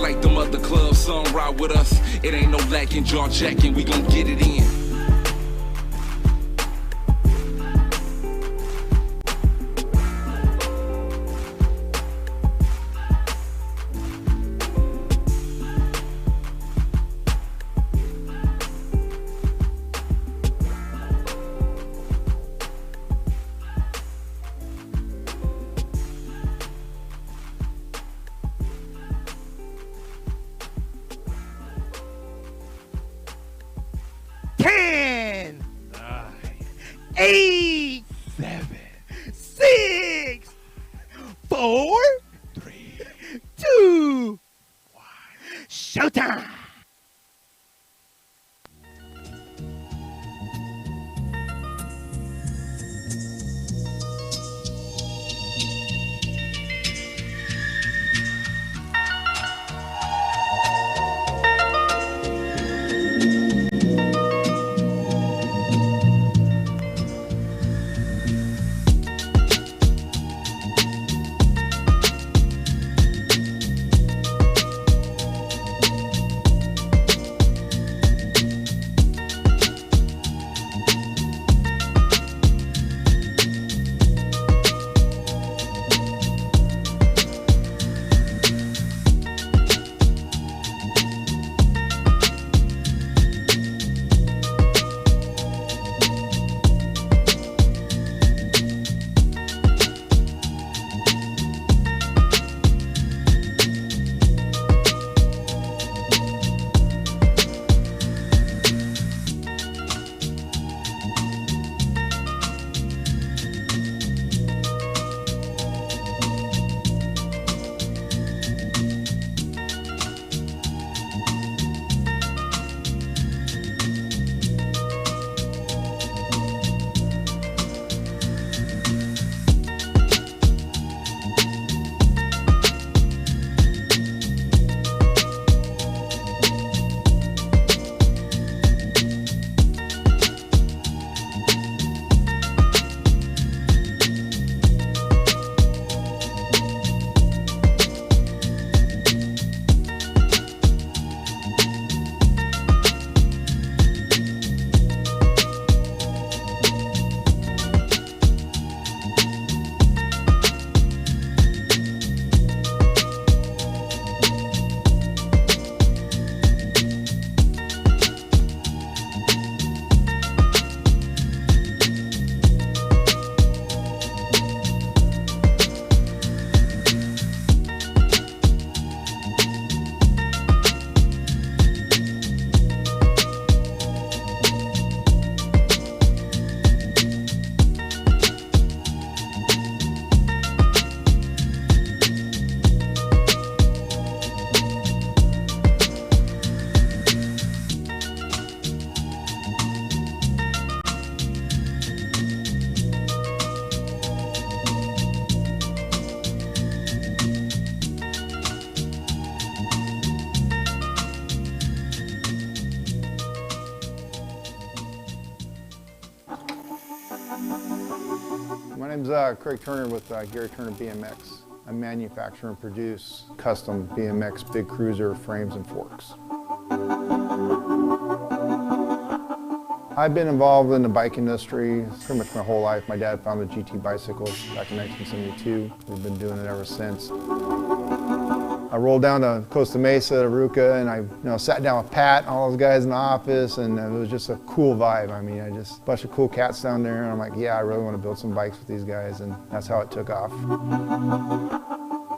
like them other clubs, some ride with us. It ain't no lacking, jaw jacking, we gon' get it in. Eight, 7, 6, 4, 3, 2, 1. Showtime! My name's Craig Turner with Gary Turner BMX. I manufacture and produce custom BMX big cruiser frames and forks. I've been involved in the bike industry pretty much my whole life. My dad founded GT Bicycles back in 1972. We've been doing it ever since. I rolled down to Costa Mesa, Aruca, and I sat down with Pat and all those guys in the office, and it was just a cool vibe. I mean, a bunch of cool cats down there, and I'm like, yeah, I really want to build some bikes with these guys, and that's how it took off.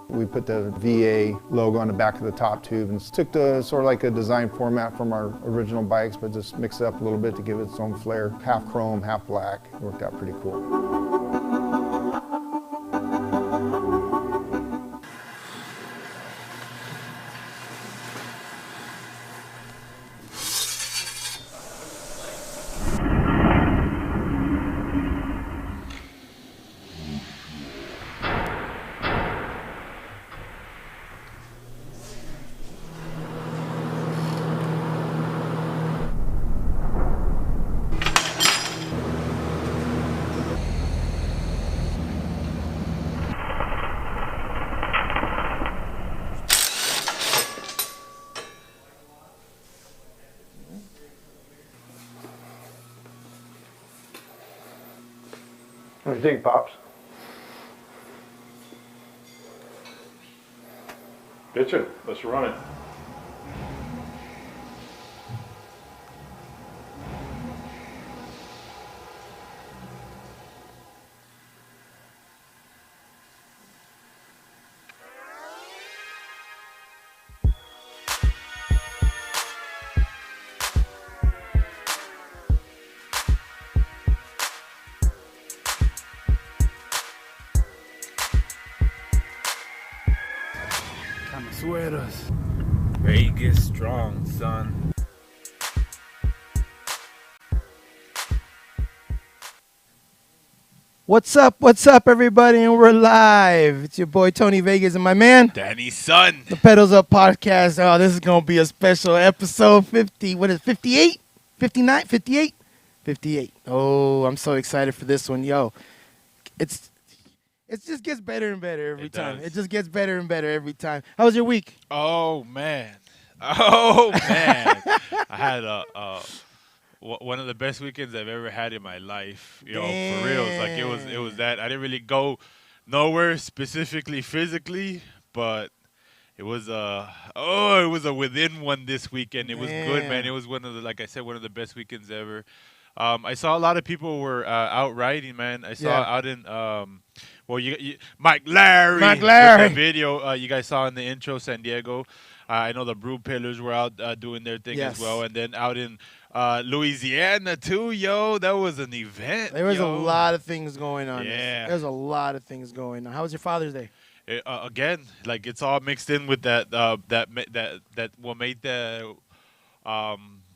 We put the VA logo on the back of the top tube and took the sort of like a design format from our original bikes, but just mixed it up a little bit to give it its own flair. Half chrome, half black. It worked out pretty cool. What do you think, Pops? Pitching. Let's run it. Camisweras. Vegas strong, son. What's up, everybody? And we're live. It's your boy Tony Vegas and my man, Danny's son. the Pedals Up Podcast. Oh, this is going to be a special episode 50. What is it, 58? 59? 58? 58. Oh, I'm so excited for this one. Yo, it just gets better and better every time. does. It just gets better and better every time. How was your week? Oh man. I had one of the best weekends I've ever had in my life. You know, for real. It's like it was that. I didn't really go nowhere specifically physically, but it was it was a within one this weekend. It was good, man. It was one of the, like I said, one of the best weekends ever. I saw a lot of people were out riding, man. I saw out in you Mike Larry. Mike Larry. With that video you guys saw in the intro, San Diego. I know the Brew Pillars were out doing their thing as well, and then out in Louisiana too, yo. That was an event. There was a lot of things going on. Yeah. There's a lot of things going on. How was your Father's Day? Again, like it's all mixed in with that what made the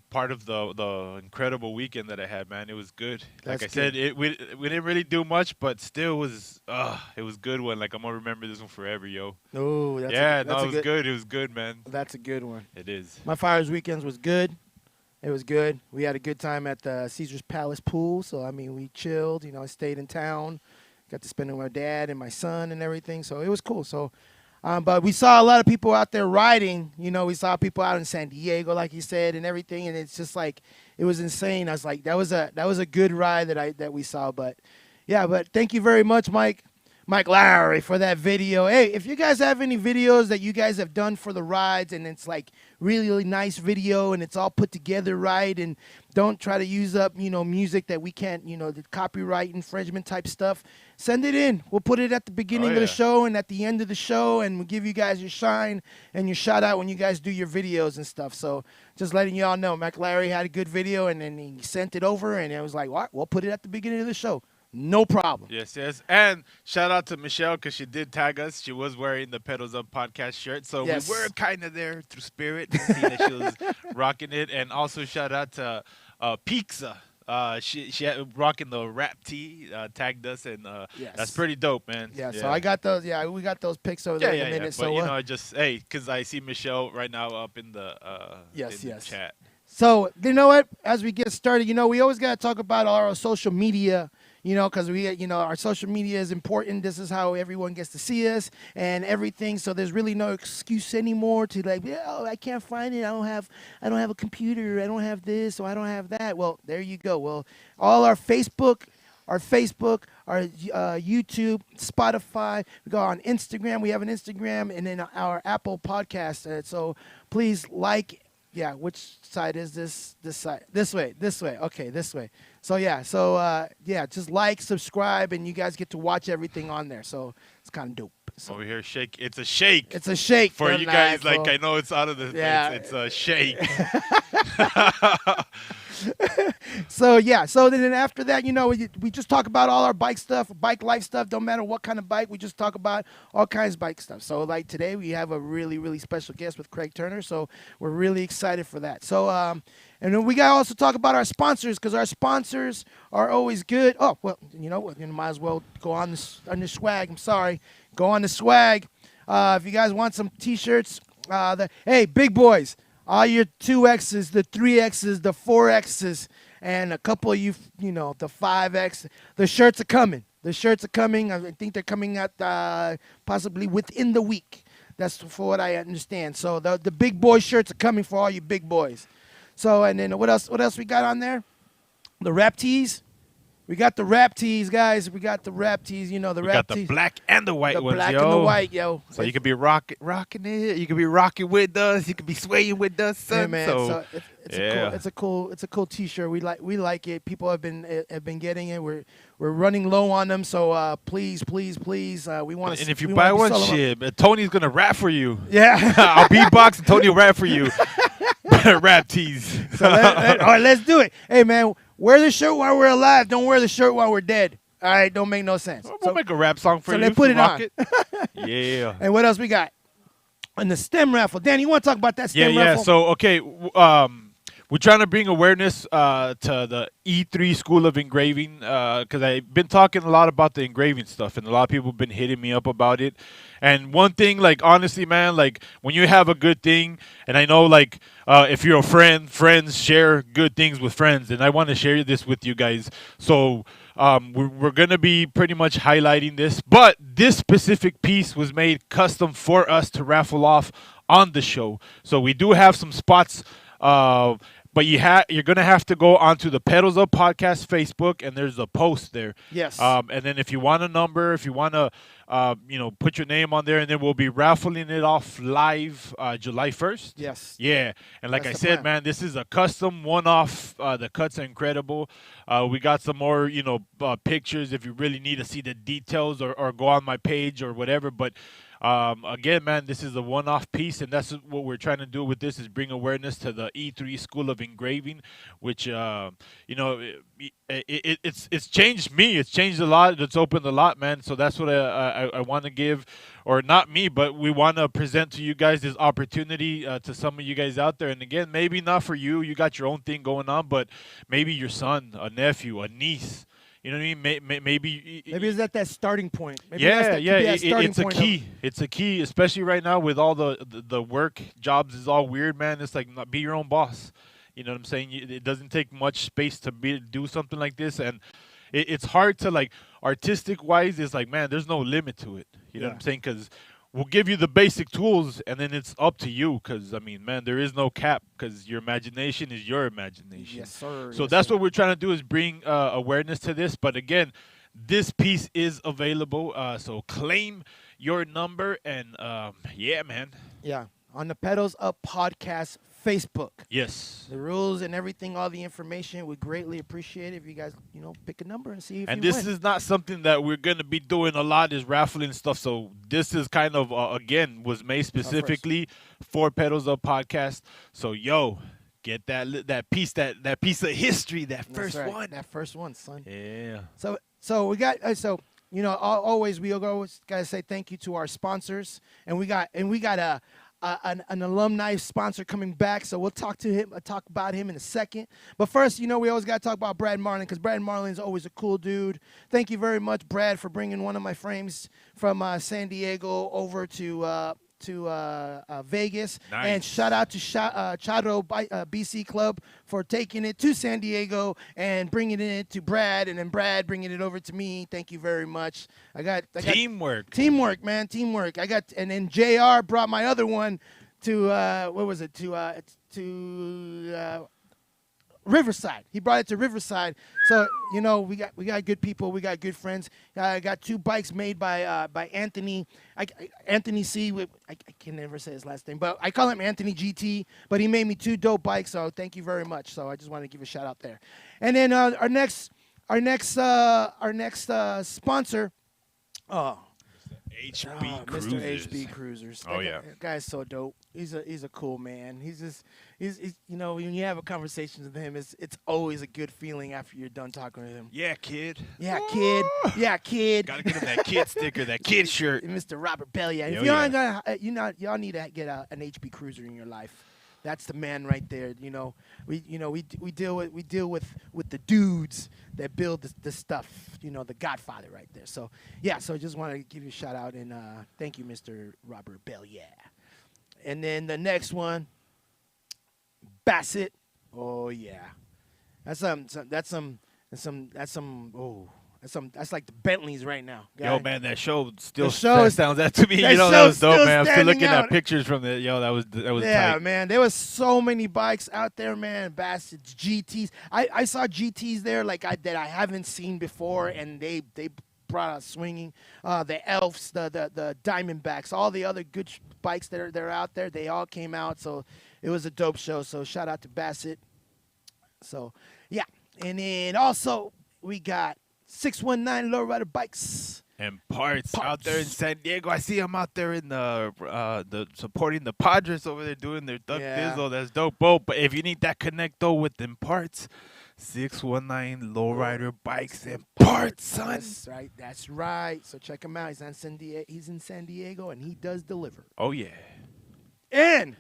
part of the incredible weekend that I had, man. It was good. Like That's I said, we didn't really do much, but still was it was good one. Like I'm gonna remember this one forever, yo. Oh, It was good. It was good, man. That's a good one. It is. My Father's weekends was good. It was good. We had a good time at the Caesar's Palace pool. So, I mean, we chilled. You know, I stayed in town. Got to spend it with my dad and my son and everything. So, it was cool. So, but we saw a lot of people out there riding. You know, we saw people out in San Diego, like you said, and everything. And it's just like, it was insane. I was like, that was a good ride that we saw. But, yeah, but thank you very much, Mike Larry, for that video. Hey, if you guys have any videos that you guys have done for the rides and it's like really, really nice video and it's all put together right, and don't try to use up, you know, music that we can't, you know, the copyright infringement type stuff, send it in. We'll put it at the beginning of the show and at the end of the show, and we'll give you guys your shine and your shout out when you guys do your videos and stuff. So just letting you all know, Mike Larry had a good video and then he sent it over and it was like, what? We'll put it at the beginning of the show. No problem. Yes. And shout out to Michelle because she did tag us. She was wearing the Pedals Up podcast shirt. So Yes. we were kind of there through spirit to see that she was rocking it. And also shout out to Pizza. She had rocking the rap tee, tagged us, and Yes. that's pretty dope, man. Yeah, so I got those. Yeah, we got those pics over there in a minute. But, So you know, because I see Michelle right now up in the, the chat. So, you know what? As we get started, you know, we always got to talk about our social media, you know, because our social media is important. This is how everyone gets to see us and everything. So there's really no excuse anymore to like, I can't find it. I don't have a computer. I don't have this, or I don't have that. Well, there you go. Well, all our Facebook, our YouTube, Spotify. We go on Instagram. We have an Instagram, and then our Apple podcast. So please like. Yeah, which side is this? This side. This way. Okay, this way. So, just like, subscribe, and you guys get to watch everything on there. So, it's kind of dope. So, Over here, shake. It's a shake. it's a shake. For you guys, tonight, like, I know it's out of the... Yeah. It's a shake. So then after that, you know, we just talk about all our bike stuff, bike life stuff. Don't matter what kind of bike, we just talk about all kinds of bike stuff. So like today, we have a really, really special guest with Craig Turner. So we're really excited for that. So and then we got to also talk about our sponsors, because our sponsors are always good. Oh, well, you know what? You might as well go on the swag. I'm sorry. Go on the swag. If you guys want some T-shirts, hey, big boys. All your 2Xs, the 3Xs, the 4Xs, and a couple of you know, the 5X. The shirts are coming. I think they're coming out possibly within the week. That's for what I understand. So the big boy shirts are coming for all you big boys. So, and then what else we got on there? The rap tees. We got the rap tees, guys. We got the rap tees. You know the We rap got the tees. black and the white The ones, black yo. and the white, yo. So you could be rocking it. You could be rocking with us. You could be swaying with us, son. Hey man, so it's yeah. a cool T-shirt. We like it. People have been getting it. We're running low on them. So please, we want to. And if you buy one, shit, Tony's gonna rap for you. Yeah, I'll beatbox and Tony will rap for you. Rap tees. so all right, let's do it. Hey man, wear the shirt while we're alive. Don't wear the shirt while we're dead. All right, don't make no sense. We'll make a rap song for so you. let's put it rock on. Yeah. And what else we got? And the STEM raffle. Danny, you want to talk about that STEM raffle? Yeah. So okay, we're trying to bring awareness to the E3 School of Engraving because I've been talking a lot about the engraving stuff, and a lot of people have been hitting me up about it. And one thing, like honestly, man, like when you have a good thing, and I know like if you're a friend, friends share good things with friends, and I want to share this with you guys. So we're going to be pretty much highlighting this, but this specific piece was made custom for us to raffle off on the show. So we do have some spots, but you're going to have to go onto the Pedals Up Podcast Facebook, and there's a post there. Yes. And then if you want a number, if you want to, put your name on there, and then we'll be raffling it off live July 1st. Yes. Yeah. And like That's I the said, plan. man, this is a custom one-off. The cuts are incredible. We got some more, pictures if you really need to see the details or go on my page or whatever. But again, man, this is a one-off piece, and that's what we're trying to do with this is bring awareness to the E3 School of Engraving, which, it's changed me. It's changed a lot. It's opened a lot, man. So that's what I want to give, or not me, but we want to present to you guys this opportunity to some of you guys out there. And again, maybe not for you. You got your own thing going on, but maybe your son, a nephew, a niece. You know what I mean? Maybe is that starting point? Maybe it's a key. It's a key, especially right now with all the work jobs is all weird, man. It's like be your own boss. You know what I'm saying? It doesn't take much space to do something like this, and it's hard to like artistic wise. It's like, man, there's no limit to it. You know what I'm saying? Because we'll give you the basic tools, and then it's up to you. Because I mean, man, there is no cap. Because your imagination is your imagination. Yes, sir. So that's what we're trying to do is bring awareness to this. But again, this piece is available. So claim your number, and yeah, man. Yeah, on the Pedals Up Podcast Facebook. Yes. The rules and everything, all the information, we greatly appreciate it if you guys, pick a number and see if and you this win. is not something that we're going to be doing a lot is raffling stuff. So this is kind of, again, was made specifically for Pedals Up Podcast. So, get that piece of history, that first one. That first one, son. Yeah. So we got, always we always got to say thank you to our sponsors. And we got an alumni sponsor coming back, so we'll talk about him in a second. But first, we always got to talk about Brad Marlin, because Brad Marlin is always a cool dude. Thank you very much, Brad, for bringing one of my frames from San Diego over to Vegas. Nice. And shout out to Chado BC Club for taking it to San Diego and bringing it to Brad, and then Brad bringing it over to me. Thank you very much. I got teamwork, man, teamwork. And then JR brought my other one to Riverside. He brought it to Riverside. So, we got good people. We got good friends. I got 2 bikes made by Anthony. Anthony C. I can never say his last name, but I call him Anthony GT. But he made me 2 dope bikes. So thank you very much. So I just wanted to give a shout out there. And then our next sponsor. Oh. HB Cruisers. Mr. HB Cruisers. Oh, yeah. That guy's so dope. He's a cool man. He's when you have a conversation with him, it's always a good feeling after you're done talking with him. Yeah, kid. Yeah, kid. Yeah, kid. Gotta get him that kid sticker, that kid shirt. Mr. Robert Bellia. If y'all need to get an HB Cruiser in your life. That's the man right there. We deal with the dudes that build the stuff. The Godfather right there. So so I just want to give you a shout out and thank you, Mr. Robert Bell. Yeah. And then the next one, Bassett. Oh yeah, that's some. Oh, That's like the Bentleys right now. Yo, guy. man, that show still The show is- sounds that to me. that You know, that show's was dope, still man. I'm still standing looking out. at pictures from the. Yo, that was Yeah, tight. man, there was so many bikes out there, man. Bassett's, GTs. I saw GTs there that I haven't seen before, and they brought out swinging. The Elves, the Diamondbacks, all the other good bikes that are out there. They all came out, so it was a dope show. So shout out to Bassett. So yeah, and then also we got 619 Lowrider Bikes. And parts out there in San Diego. I see them out there in the supporting the Padres over there doing their Duck Yeah. Dizzle. That's dope. But if you need that connecto with them parts, 619 Lowrider Bikes and Parts, son. That's right. So check him out. He's in San Diego, and he does deliver. Oh yeah. And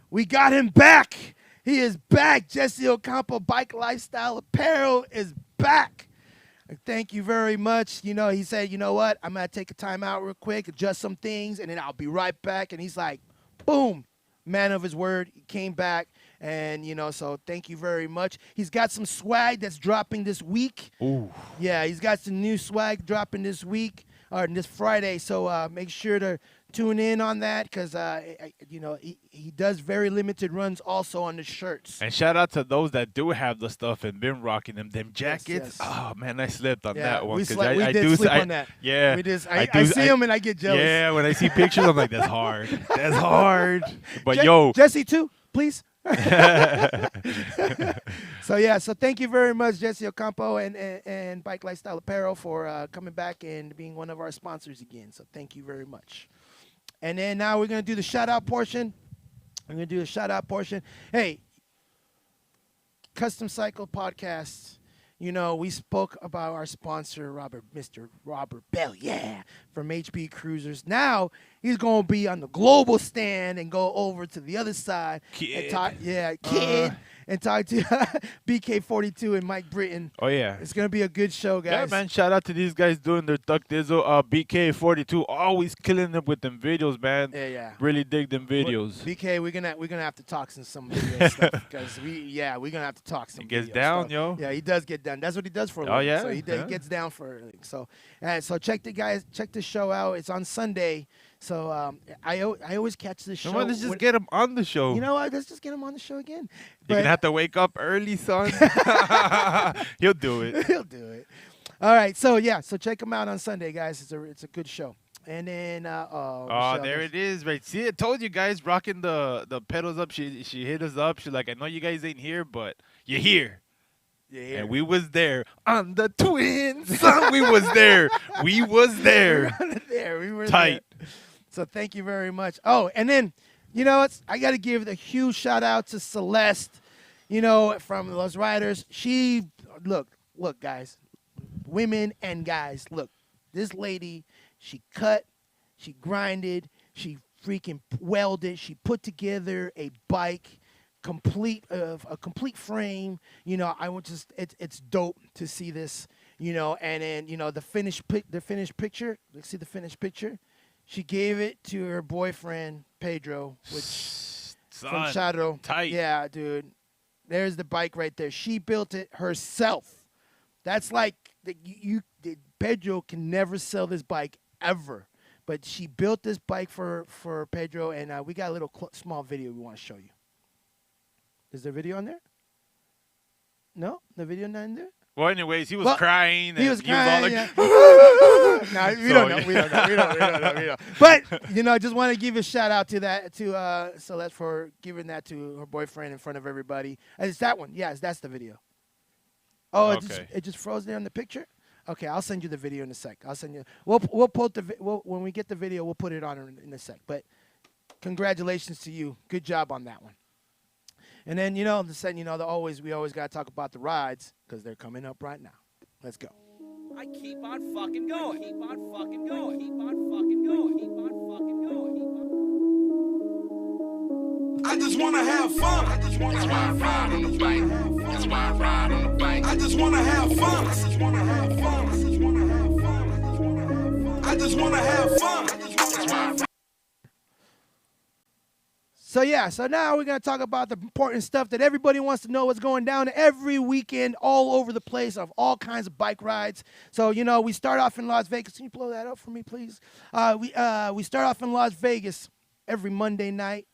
we got him back. He is back. Jesse Ocampo Bike Lifestyle Apparel is back. Thank you very much. You know, he said, you know what? I'm going to take a time out real quick, adjust some things, and then I'll be right back. And he's like, boom, man of his word. He came back. And, you know, so thank you very much. He's got some swag that's dropping this week. Ooh. Yeah, he's got some new swag dropping this week or this Friday. So make sure to tune in on that because, you know, he does very limited runs also on the shirts. And shout out to those that do have the stuff and been rocking them jackets. Yes. Oh man, I slipped on that one. We 'cause did I do slip I- on that. Yeah, I see him and I get jealous. Yeah, when I see pictures, I'm like, that's hard. That's hard. But Jesse too, please. So thank you very much, Jesse Ocampo and Bike Lifestyle Apparel for coming back and being one of our sponsors again. So thank you very much. And then now we're gonna do the shout out portion. Hey, Custom Cycle Podcast. You know, we spoke about our sponsor, Mr. Robert Bell, from HB Cruisers. Now he's going to be on the global stand and go over to the other side. Kid. And talk, and talk to BK42 and Mike Britton. Oh yeah. It's going to be a good show, guys. Yeah, man. Shout out to these guys doing their Duck Dizzle. BK42 always killing it with them videos, man. Yeah. Really dig them videos. BK, we're gonna have to talk some video stuff because we're gonna have to talk some. He gets video down, stuff. yo. Yeah, he does get down. That's what he does for a living. Oh, yeah? So he Yeah. gets down for a living. So check the show out. It's on Sunday. So I always catch the show. Come on, let's just get him on the show. You know what? Let's just get him on the show again. You're gonna have to wake up early, son. He'll do it. He'll do it. All right. So check him out on Sunday, guys. It's a good show. And then Oh, there it is, right? See, I told you guys, rocking the pedals up. She hit us up. She's like, I know you guys ain't here, but you're here. Yeah. And we was there on the twins. Son, we was there. We was there. We were Tight. there. So thank you very much. Oh, and then, you know, I got to give a huge shout out to Celeste, you know, from Los Riders. She, look, guys, women and guys, look, this lady, she cut, she grinded, she freaking welded, she put together a bike, a complete frame. You know, it's dope to see this, you know, and then, you know, the finished picture. Let's see the finished picture. She gave it to her boyfriend, Pedro, from Shadow. Tight. Yeah, dude. There's the bike right there. She built it herself. That's like, Pedro can never sell this bike ever. But she built this bike for Pedro, and we got a little small video we want to show you. Is there video on there? No? The video not in there? Well, anyways, he was crying. He was crying. all like, Yeah. No, we don't know. We don't know. But, you know, I just want to give a shout out to Celeste for giving that to her boyfriend in front of everybody. It's that one. Yes, that's the video. Oh, Okay. it just froze there in the picture? Okay, I'll send you the video in a sec. I'll send you. We'll put when we get the video, we'll put it on in a sec. But congratulations to you. Good job on that one. And then, you know, we always got to talk about the rides because they're coming up right now. Let's go. I keep on fucking going. Keep on fucking going. Keep on fucking going. Keep on fucking going. I just wanna have fun. That's why I ride on the bike. That's why I ride on the bike. I just wanna have fun. I just wanna have fun. I just wanna have fun. So now we're gonna talk about the important stuff that everybody wants to know what's going down every weekend all over the place of all kinds of bike rides. So we start off in Las Vegas. Can you blow that up for me, please? We start off in Las Vegas every Monday night,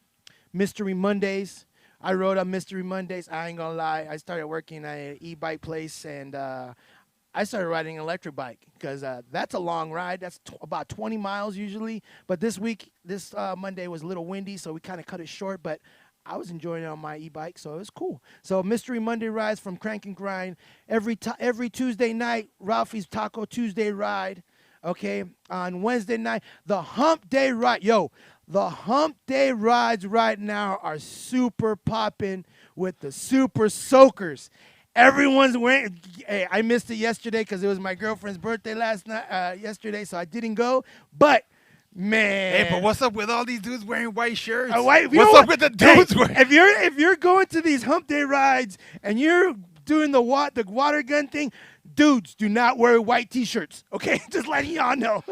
Mystery Mondays. I rode on Mystery Mondays. I ain't gonna lie. I started working at an e-bike place and I started riding an electric bike because that's a long ride. That's about 20 miles usually. But this Monday was a little windy, so we kind of cut it short. But I was enjoying it on my e-bike, so it was cool. So Mystery Monday rides from Crank and Grind. Every Tuesday night, Ralphie's Taco Tuesday ride. Okay, on Wednesday night, the Hump Day ride. Yo, the Hump Day rides right now are super popping with the Super Soakers. Everyone's wearing. Hey, I missed it yesterday because it was my girlfriend's birthday yesterday, so I didn't go. But man, Hey, but what's up with all these dudes wearing white shirts? What's up with the dudes wearing? If you're going to these Hump Day rides and you're doing the water gun thing, dudes, do not wear white T-shirts. Okay, just letting y'all know.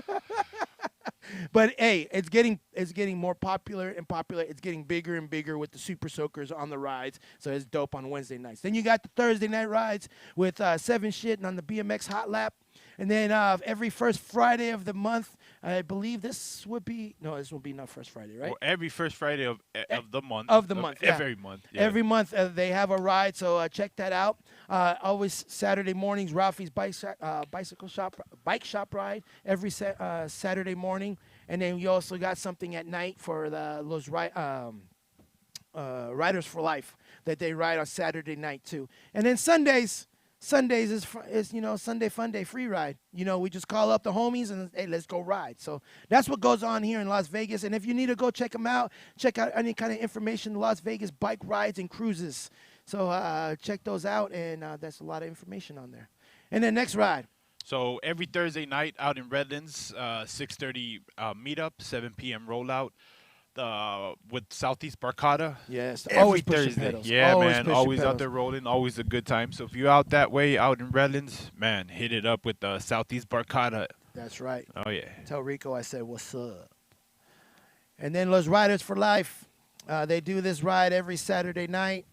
But hey, it's getting more popular and popular. It's getting bigger and bigger with the Super Soakers on the rides. So it's dope on Wednesday nights. Then you got the Thursday night rides with 7 Shit and on the BMX Hot Lap. And then every first Friday of the month, I believe this will be not first Friday, right? Well, every first Friday of the month. Yeah. Every month. Yeah. Every month they have a ride, so check that out. Always Saturday mornings, Ralphie's bike shop ride every Saturday morning, and then we also got something at night for those Riders for Life that they ride on Saturday night too. And then Sundays is Sunday Fun Day free ride. We just call up the homies and hey, let's go ride. So that's what goes on here in Las Vegas. And if you need to go check them out, check out any kind of information, Las Vegas bike rides and cruises. So check those out, and that's a lot of information on there. And then next ride. So every Thursday night out in Redlands, 6:30 meetup, 7 p.m. rollout. With Southeast Barcata. Yes, every always pushing Thursday. pedals. Yeah, Always man, pushing always pedals. out there rolling, always a good time. So if you're out that way, out in Redlands, man, hit it up with the Southeast Barcata. That's right. Oh yeah. Tell Rico I said what's up. And then Los Riders for Life, they do this ride every Saturday night.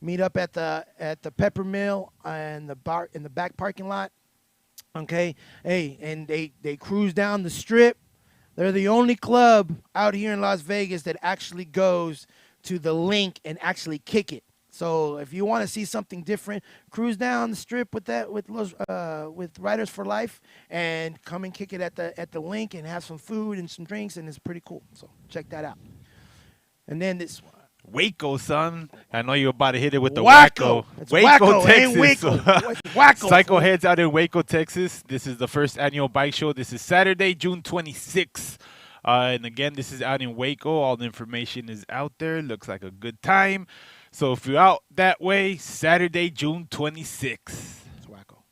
Meet up at the Pepper Mill and the bar in the back parking lot. Okay, hey, and they cruise down the strip. They're the only club out here in Las Vegas that actually goes to the link and actually kick it. So if you want to see something different, cruise down the strip with Riders for Life and come and kick it at the link and have some food and some drinks, and it's pretty cool. So check that out. And then this one. Waco, son. I know you're about to hit it with the Waco. Waco. It's Waco, Texas. ain't Waco. It's Waco. Psycho Heads out in Waco, Texas. This is the first annual bike show. This is Saturday, June 26th. And again, this is out in Waco. All the information is out there. Looks like a good time. So if you're out that way, Saturday, June 26th. It's Waco.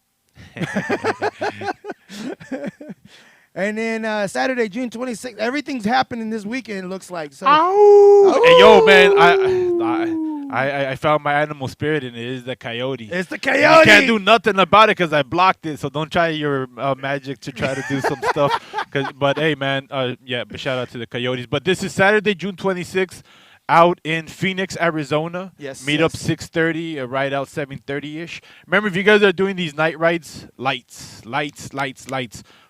And then Saturday, June 26th, everything's happening this weekend, it looks like. So, Hey, yo, man, I found my animal spirit, and it is the coyote. It's the coyote. You can't do nothing about it because I blocked it, so don't try your magic to try to do some stuff. But, hey, man, but shout out to the coyotes. But this is Saturday, June 26th. Out in Phoenix, Arizona. Yes. Meet up 6:30, a ride out 7:30-ish. Remember, if you guys are doing these night rides, lights.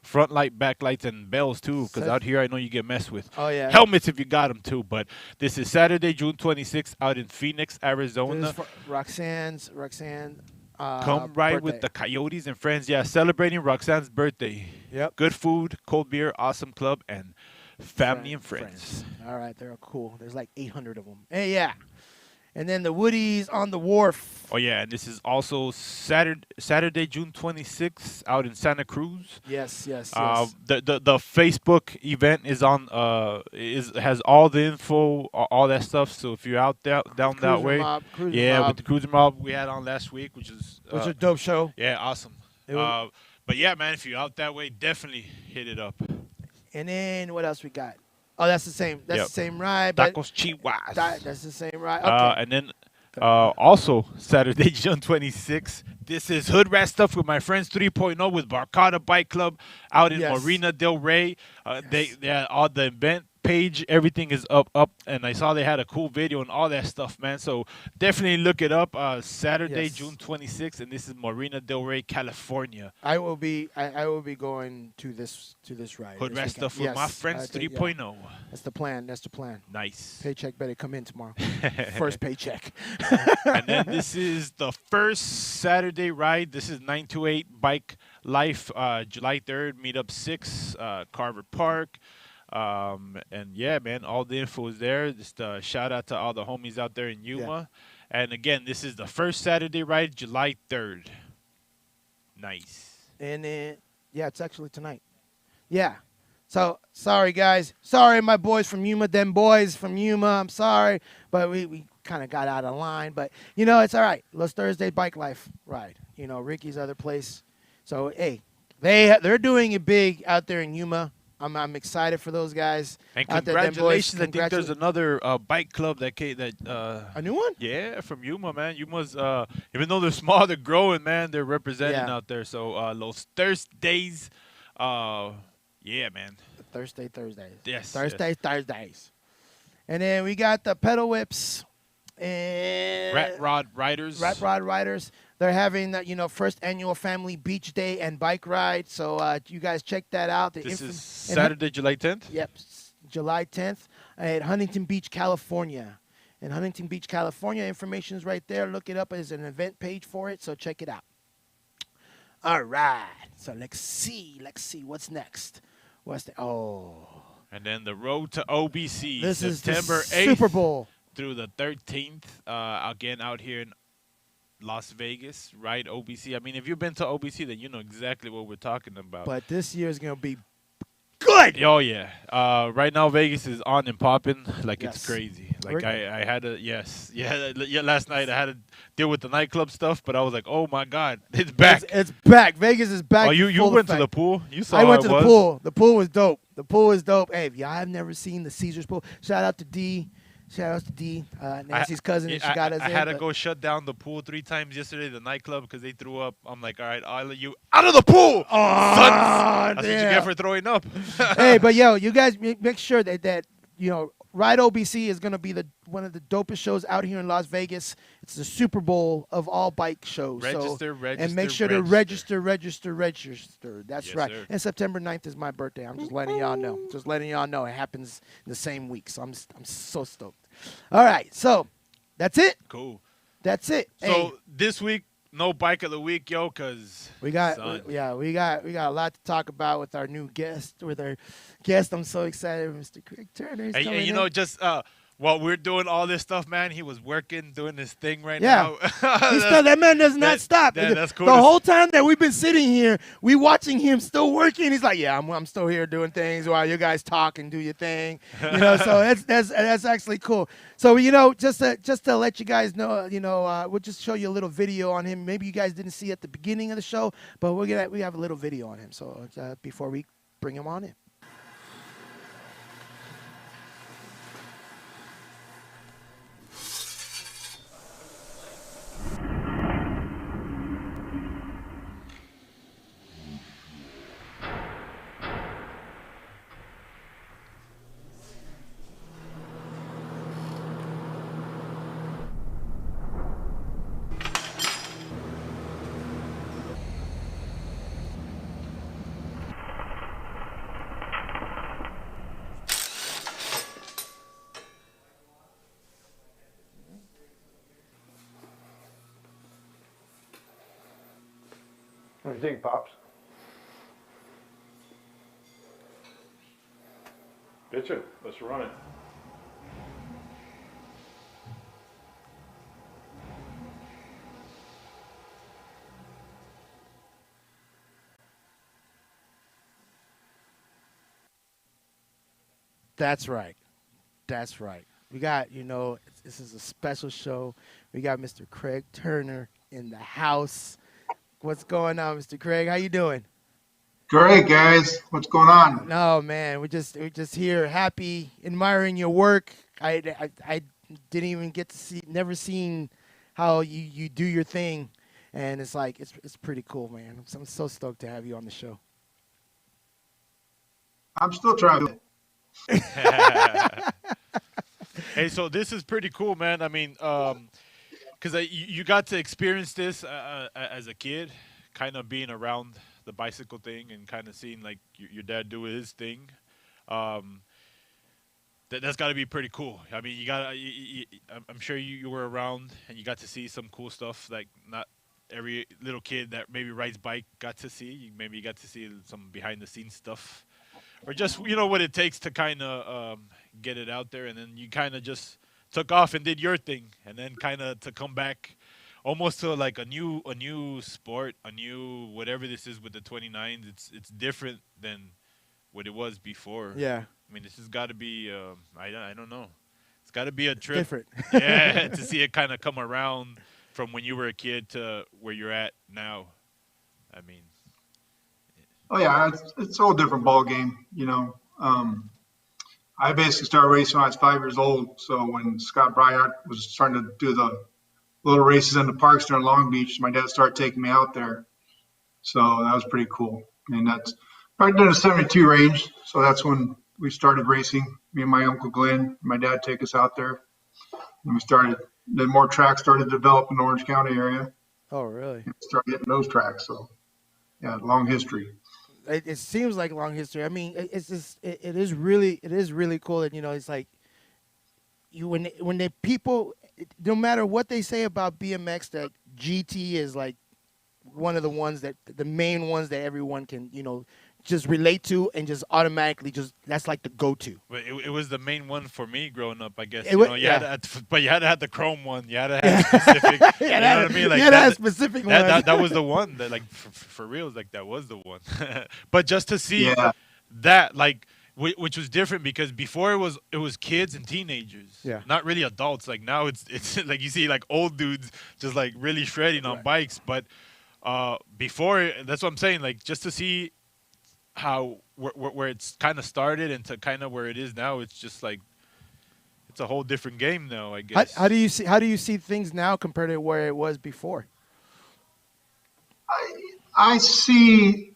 Front light, back lights, and bells, too, because out here I know you get messed with. Oh, yeah. Helmets if you got them, too. But this is Saturday, June 26th, out in Phoenix, Arizona. This is for Roxanne. Come ride birthday. with the Coyotes and friends. Yeah, celebrating Roxanne's birthday. Yep. Good food, cold beer, awesome club, and family and friends. All right, they're cool. There's like 800 of them. Hey, yeah. And then the Woodies on the Wharf. Oh, yeah, and this is also Saturday, June 26th, out in Santa Cruz. Yes. The Facebook event is on has all the info, all that stuff. So if you're out down that way, with the Cruiser Mob we had on last week, which was a dope show. Yeah, awesome. But yeah, man, if you're out that way, definitely hit it up. And then what else we got? Oh, that's the same. That's the same ride. Tacos Chihuahuas. That's the same ride. Okay. And then also Saturday, June 26th. This is Hood Rat Stuff with my friends 3.0 with Barcata Bike Club out in Marina Del Rey. They had all the event page, everything is up, and I saw they had a cool video and all that stuff, man. So definitely look it up. Saturday, Yes. June 26th, and this is Marina Del Rey, California. I will be going to this ride. Hood this rest weekend. stuff with my Yes, friends I think, 3.0. That's the plan. That's the plan. Nice. Paycheck better come in tomorrow. First paycheck. And then this is the first Saturday ride. This is 928 Bike Life, July 3rd, Meetup 6, Carver Park. And yeah, man, all the info is there. Just shout out to all the homies out there in Yuma. And again, this is the first Saturday ride, July 3rd. Nice. And then, yeah, it's actually tonight. Yeah. So, sorry, guys. Sorry, my boys from Yuma. Them boys from Yuma. I'm sorry. But we kind of got out of line. But, you know, it's all right. Let's Thursday Bike Life ride. You know, Ricky's other place. So, hey, they're doing it big out there in Yuma. I'm excited for those guys. And out there, them boys. congratulations. I think there's another bike club that a new one? Yeah, from Yuma, man. Yuma's, even though they're small, they're growing, man. They're representing out there. So, Los Thursdays, yeah, man. Thursdays. Yes. Thursdays. And then we got the pedal whips and Rat Rod Riders. They're having that, you know, first annual family beach day and bike ride. So you guys check that out. This is Saturday, July 10th? Yep, July 10th at Huntington Beach, California. In Huntington Beach, California, information is right there. Look it up. There's an event page for it, so check it out. All right. So let's see what's next. And then the road to OBC. This September is the 8th Super Bowl through the 13th. Again, out here in Las Vegas, right? OBC. I mean, if you've been to OBC, then you know exactly what we're talking about. But this year is going to be good. Oh, yeah. Right now, Vegas is on and popping like it's Yes. crazy. Like, I had to, last night I had to deal with the nightclub stuff, but I was like, oh, my God, it's back. It's back. Vegas is back. Oh, you full went to effect. the pool? You saw I went how to it the was? pool. The pool was dope. Hey, if y'all have never seen the Caesars pool, shout out to D. Nancy's cousin. She got us I in. had to go shut down the pool 3 times yesterday, the nightclub, because they threw up. I'm like, all right, I'll let you out of the pool, Oh, son. That's what you yeah. get for throwing up. Hey, but yo, you guys make sure that you know, Ride OBC is going to be one of the dopest shows out here in Las Vegas. It's the Super Bowl of all bike shows. Register. And make sure to register. That's Yes, right. sir. And September 9th is my birthday. I'm just letting y'all know. It happens the same week. So I'm so stoked. All right. So that's it. Cool. That's it. So Hey, this week, no bike of the week, yo, because we got a lot to talk about with our new guest. I'm so excited, Mr. Craig Turner. is And coming you know, in. just while we're doing all this stuff, man, he was working, doing his thing right Yeah. now. That man does not stop. that's cool The to whole time that we've been sitting here, we watching him still working. He's like, yeah, I'm still here doing things while you guys talk and do your thing. You know, so that's actually cool. So, you know, just to let you guys know, you know, we'll just show you a little video on him. Maybe you guys didn't see it at the beginning of the show, but we have a little video on him. So before we bring him on in. What do you think, Pops? Bitchin'. Let's run it. That's right. That's right. We got, you know, this is a special show. We got Mr. Craig Turner in the house. What's going on, Mr. Craig? How you doing? Great, guys. What's going on? No, man, we're just here, happy, admiring your work. I didn't even get to see, never seen how you do your thing, and it's like it's pretty cool, man. I'm so stoked to have you on the show. I'm still trying. Hey, so this is pretty cool, man. I mean, because you got to experience this as a kid, kind of being around the bicycle thing and kind of seeing like your dad do his thing. Um, that's got to be pretty cool. I mean, you got. I'm sure you were around and you got to see some cool stuff. Like not every little kid that maybe rides bike got to see. Maybe you got to see some behind the scenes stuff, or just what it takes to kind of get it out there, and then you kind of just took off and did your thing, and then kind of to come back almost to like a new sport, a new whatever this is with the 29s. It's different than what it was before. Yeah, I mean, this has got to be I don't know. It's got to be a trip. different. Yeah, to see it kind of come around from when you were a kid to where you're at now. I mean, Oh yeah, it's a whole different ball game. I basically started racing when I was 5 years old. So when Scott Bryant was starting to do the little races in the parks during Long Beach, my dad started taking me out there. So that was pretty cool. And that's right in the 72 range. So that's when we started racing. Me and my uncle Glenn, my dad take us out there, and we started. Then more tracks started to develop in the Orange County area. Oh, really? Started getting those tracks. So yeah, long history. It seems like long history. I mean, it's just it is really cool that it's like you when the people, no matter what they say about BMX, that GT is like one of the ones that the main ones that everyone can just relate to and just automatically just that's like the go-to. but it was the main one for me growing up, I guess. You Yeah. had to, but you had to have the chrome one. You had to have specific. You know what I mean? Like yeah, that, that specific one. that was the one that like for real, like that was the one. But just to see Yeah. that, like, which was different because before it was kids and teenagers, Yeah. not really adults. Like now it's like you see like old dudes just like really shredding on bikes, but before that's what I'm saying. Like just to see how where it's kind of started and to kind of where it is now, it's just like it's a whole different game now, I guess. How do you see things now compared to where it was before? I see.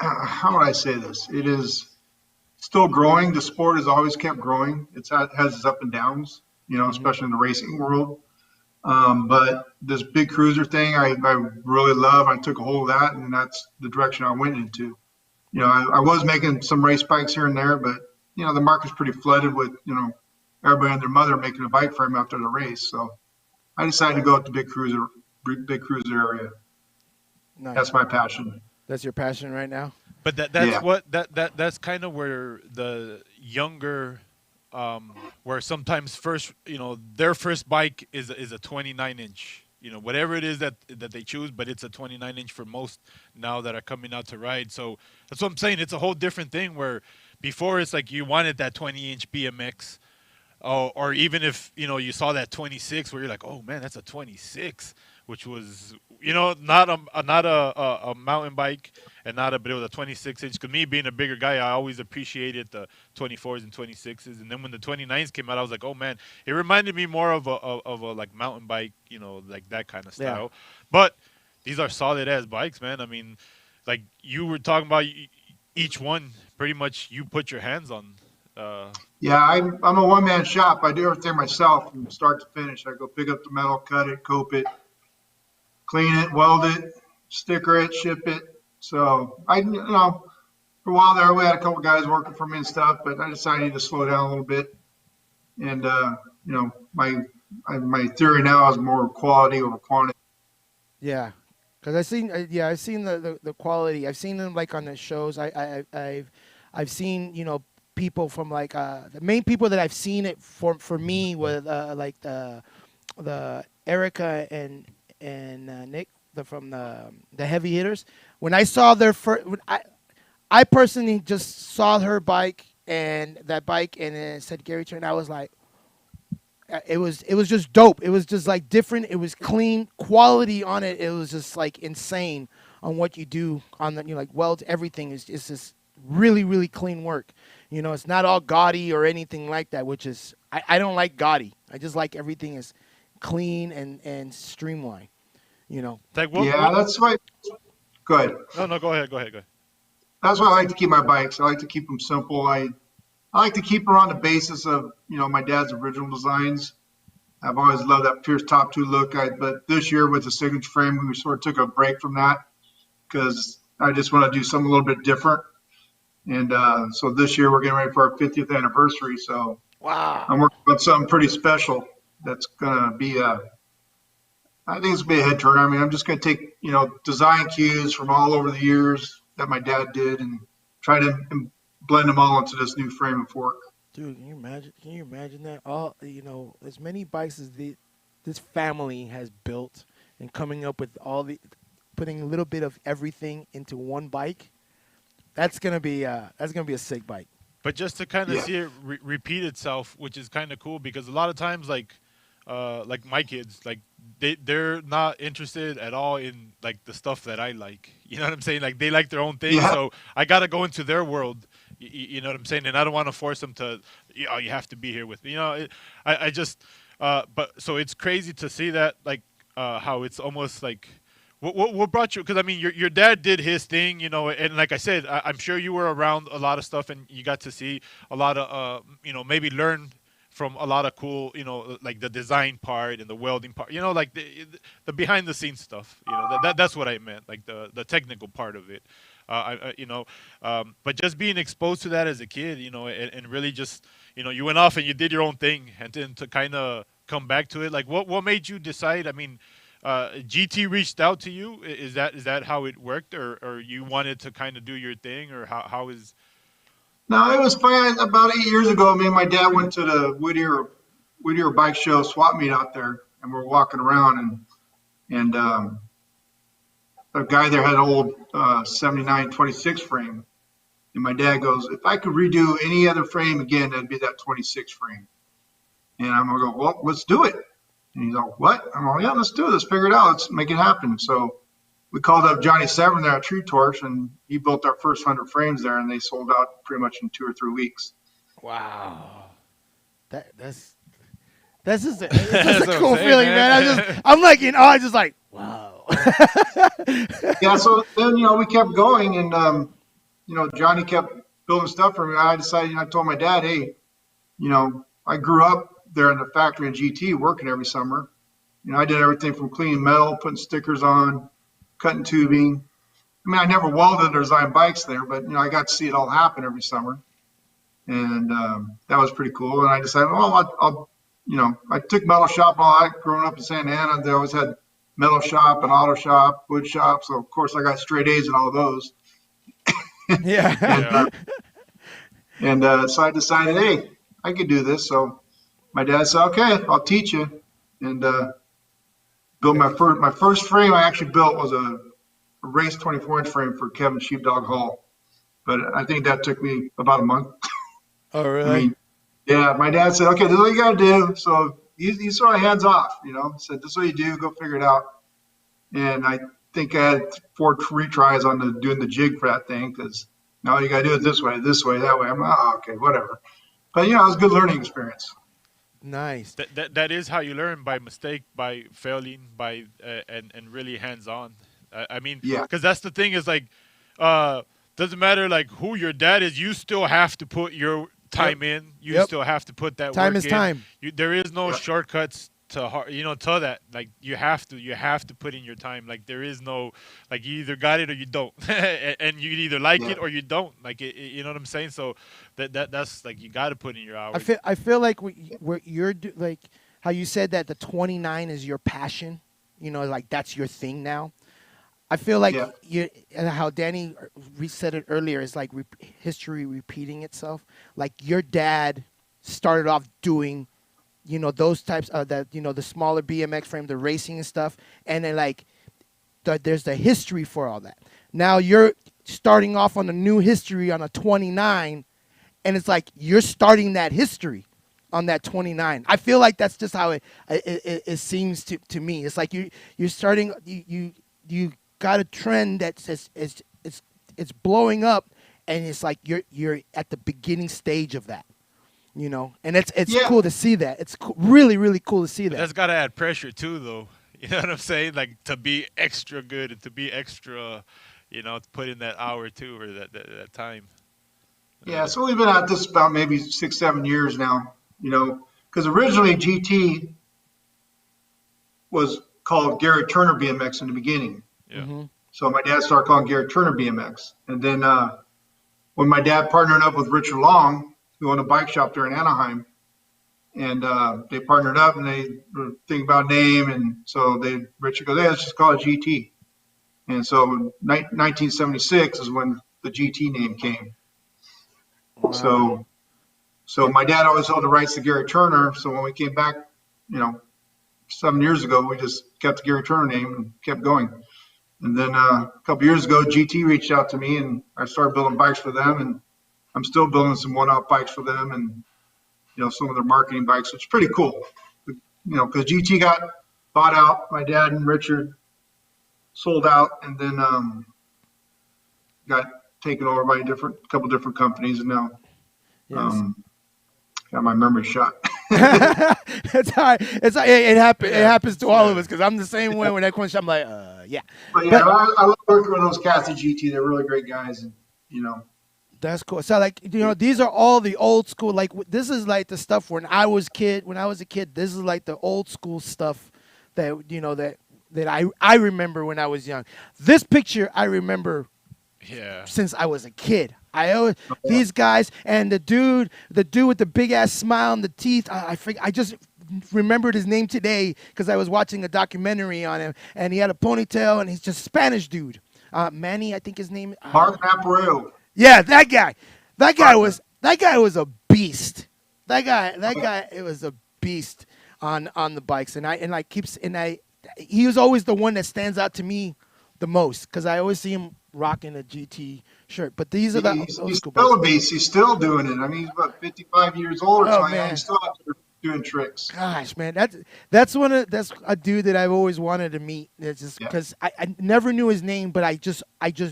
How would I say this? It is still growing. The sport has always kept growing. Has its up and downs, especially in the racing world. But this big cruiser thing, I really love. I took a hold of that, and that's the direction I went into. I was making some race bikes here and there, but the market's pretty flooded with everybody and their mother making a bike frame after the race. So I decided to go with the big cruiser area. Nice. That's my passion. That's your passion right now. But that's Yeah. that's kind of where the younger, where sometimes first, their first bike is a 29-inch, whatever it is that they choose, but it's a 29-inch for most now that are coming out to ride. So that's what I'm saying. It's a whole different thing where before it's like you wanted that 20-inch BMX, or even if you saw that 26 where you're like, oh man, that's a 26, which was not a mountain bike and but it was a 26-inch. Because me being a bigger guy, I always appreciated the 24s and 26s. And then when the 29s came out, I was like, oh man, it reminded me more of a like mountain bike, like that kind of style. Yeah. But these are solid ass bikes, man. I mean, like you were talking about, each one pretty much you put your hands on. Yeah, I'm a one-man shop. I do everything myself from start to finish. I go pick up the metal, cut it, cope it, clean it, weld it, sticker it, ship it. So for a while there, we had a couple guys working for me and stuff, but I decided I need to slow down a little bit. And my theory now is more quality over quantity. Yeah, because I've seen the quality. I've seen them like on the shows. I've seen people from like the main people that I've seen it for me with like the Erica and Nick from the heavy hitters. When I saw their first, I personally just saw her bike and it said Gary Turner. I was like, it was just dope. It was just like different. It was clean quality on it. It was just like insane on what you do on the like welds. Everything is just really, really clean work. It's not all gaudy or anything like that, which is I don't like gaudy. I just like everything is clean and streamlined. Like That's why. Go ahead. No, go ahead. That's why I like to keep my bikes. I like to keep them simple. I like to keep her on the basis of, my dad's original designs. I've always loved that Pierce top two look. But this year with the signature frame, we sort of took a break from that because I just want to do something a little bit different. And so this year we're getting ready for our 50th anniversary. So Wow. I'm working on something pretty special that's going to be I think it's going to be a head turner. I mean, I'm just going to take, design cues from all over the years that my dad did and try to blend them all into this new frame and fork. Dude, can you imagine? Can you imagine that? All as many bikes as this family has built, and coming up with putting a little bit of everything into one bike. That's gonna be a sick bike. But just to kind of Yeah. see it repeat itself, which is kind of cool because a lot of times, like my kids, like they're not interested at all in like the stuff that I like. You know what I'm saying? Like they like their own thing, Yeah. so I gotta go into their world. You know what I'm saying? And I don't want to force them to. You have to be here with me. I just. But so it's crazy to see that, like how it's almost like. What brought you? Because I mean, your dad did his thing, and like I said, I'm sure you were around a lot of stuff, and you got to see a lot of, maybe learn from a lot of cool, like the design part and the welding part, like the behind the scenes stuff. That's what I meant, like the technical part of it. But just being exposed to that as a kid, and really just, you went off and you did your own thing, and then to kind of come back to it, like what made you decide? I mean. GT reached out to you. Is that how it worked, or you wanted to kind of do your thing, or how is? No, it was funny. About 8 years ago, me and my dad went to the Whittier bike show swap meet out there, and we're walking around, and a guy there had an old 79 26 frame, and my dad goes, "If I could redo any other frame again, that'd be that 26 frame." And I'm gonna go, "Well, let's do it." And he's like, "What?" I'm like, "Yeah, let's do it. Let's figure it out. Let's make it happen." So we called up Johnny Severn there at True Torch, and he built our first 100 frames there, and they sold out pretty much in 2 or 3 weeks. Wow. That's just it's just That's a what cool I'm saying, feeling, man. I'm like in awe, just like wow. Yeah, so then, we kept going, and, Johnny kept building stuff for me. I decided, I told my dad, "Hey, I grew up there in the factory in GT working every summer. I did everything from cleaning metal, putting stickers on, cutting tubing. I mean, I never welded or designed bikes there, but, I got to see it all happen every summer. And that was pretty cool. And I decided, well, I took metal shop all that. Growing up in Santa Ana, they always had metal shop and auto shop, wood shop. So, of course, I got straight A's in all those. Yeah. Yeah. And so I decided, hey, I could do this. So my dad said, "Okay, I'll teach you." And built my first frame I actually built was a race 24-inch frame for Kevin Sheepdog Hall. But I think that took me about a month. Oh I really? mean, yeah, my dad said, "Okay, this is what you got to do." So he's sort of hands off, said, "This is what you do, go figure it out." And I think I had 4 retries on doing the jig for that thing because now you got to do it this way, that way. I'm like, "Oh, okay, whatever." But, it was a good learning experience. Nice. That is how you learn, by mistake, by failing, by and really hands on. I mean, Yeah. because that's the thing is like, doesn't matter like who your dad is, you still have to put your time in. You Yep. still have to put that Time work is in. time. There is no Yeah. shortcuts to that. Like you have to put in your time. Like there is no like you either got it or you don't, and you either like Yeah. it or you don't. Like you know what I'm saying? So that's like you got to put in your hours. I feel like like how you said that the 29 is your passion. Like that's your thing now. I feel like Yeah. and how Danny said it earlier is like history repeating itself. Like your dad started off doing, those types of the smaller BMX frame, the racing and stuff, and then like there's the history for all that. Now you're starting off on a new history on a 29, and it's like you're starting that history on that 29. I feel like that's just how it seems to me. It's like you're starting you got a trend that's it's blowing up, and it's like you're at the beginning stage of that, and it's Yeah. cool to see that. It's really really cool to see that. That's got to add pressure too, though. You know what I'm saying? Like to be extra good and to be extra, to put in that hour too or that time. Yeah, so we've been at this about maybe 6, 7 years now, because originally GT was called Gary Turner BMX in the beginning. Yeah. So my dad started calling Gary Turner BMX. And then when my dad partnered up with Richard Long, who owned a bike shop there in Anaheim, and they partnered up and they were thinking about name. And so Richard goes, hey, let's just call it GT. And so 1976 is when the GT name came. Wow. So my dad always held the rights to Gary Turner. So when we came back, 7 years ago, we just kept the Gary Turner name and kept going. And then a couple years ago, GT reached out to me, and I started building bikes for them. And I'm still building some one-off bikes for them, and some of their marketing bikes. It's pretty cool, because GT got bought out. My dad and Richard sold out, and then got taken over by a couple different companies, and now Yes. got my memory shot. It's hard. It happens. It happens to all of us because I'm the same way when that question. I'm like, yeah. But yeah, I love working with those cats at GT. They're really great guys, and That's cool. So like these are all the old school. Like this is like the stuff when I was a kid. This is like the old school stuff that I remember when I was young. This picture I remember. Yeah. Since I was a kid. These guys and the dude with the big ass smile and the teeth. I just remembered his name today because I was watching a documentary on him, and he had a ponytail, and he's just Spanish dude. Manny, I think his name. Mark Naparro. Yeah, that guy. That guy was a beast. That guy. It was a beast on the bikes, he was always the one that stands out to me the most because I always see him rocking a GT shirt. But these are He's still a beast. He's still doing it. I mean, he's about 55 years old or something. Man. He's still out there doing tricks. Gosh, man, that's a dude that I've always wanted to meet. It's just because I never knew his name, but I just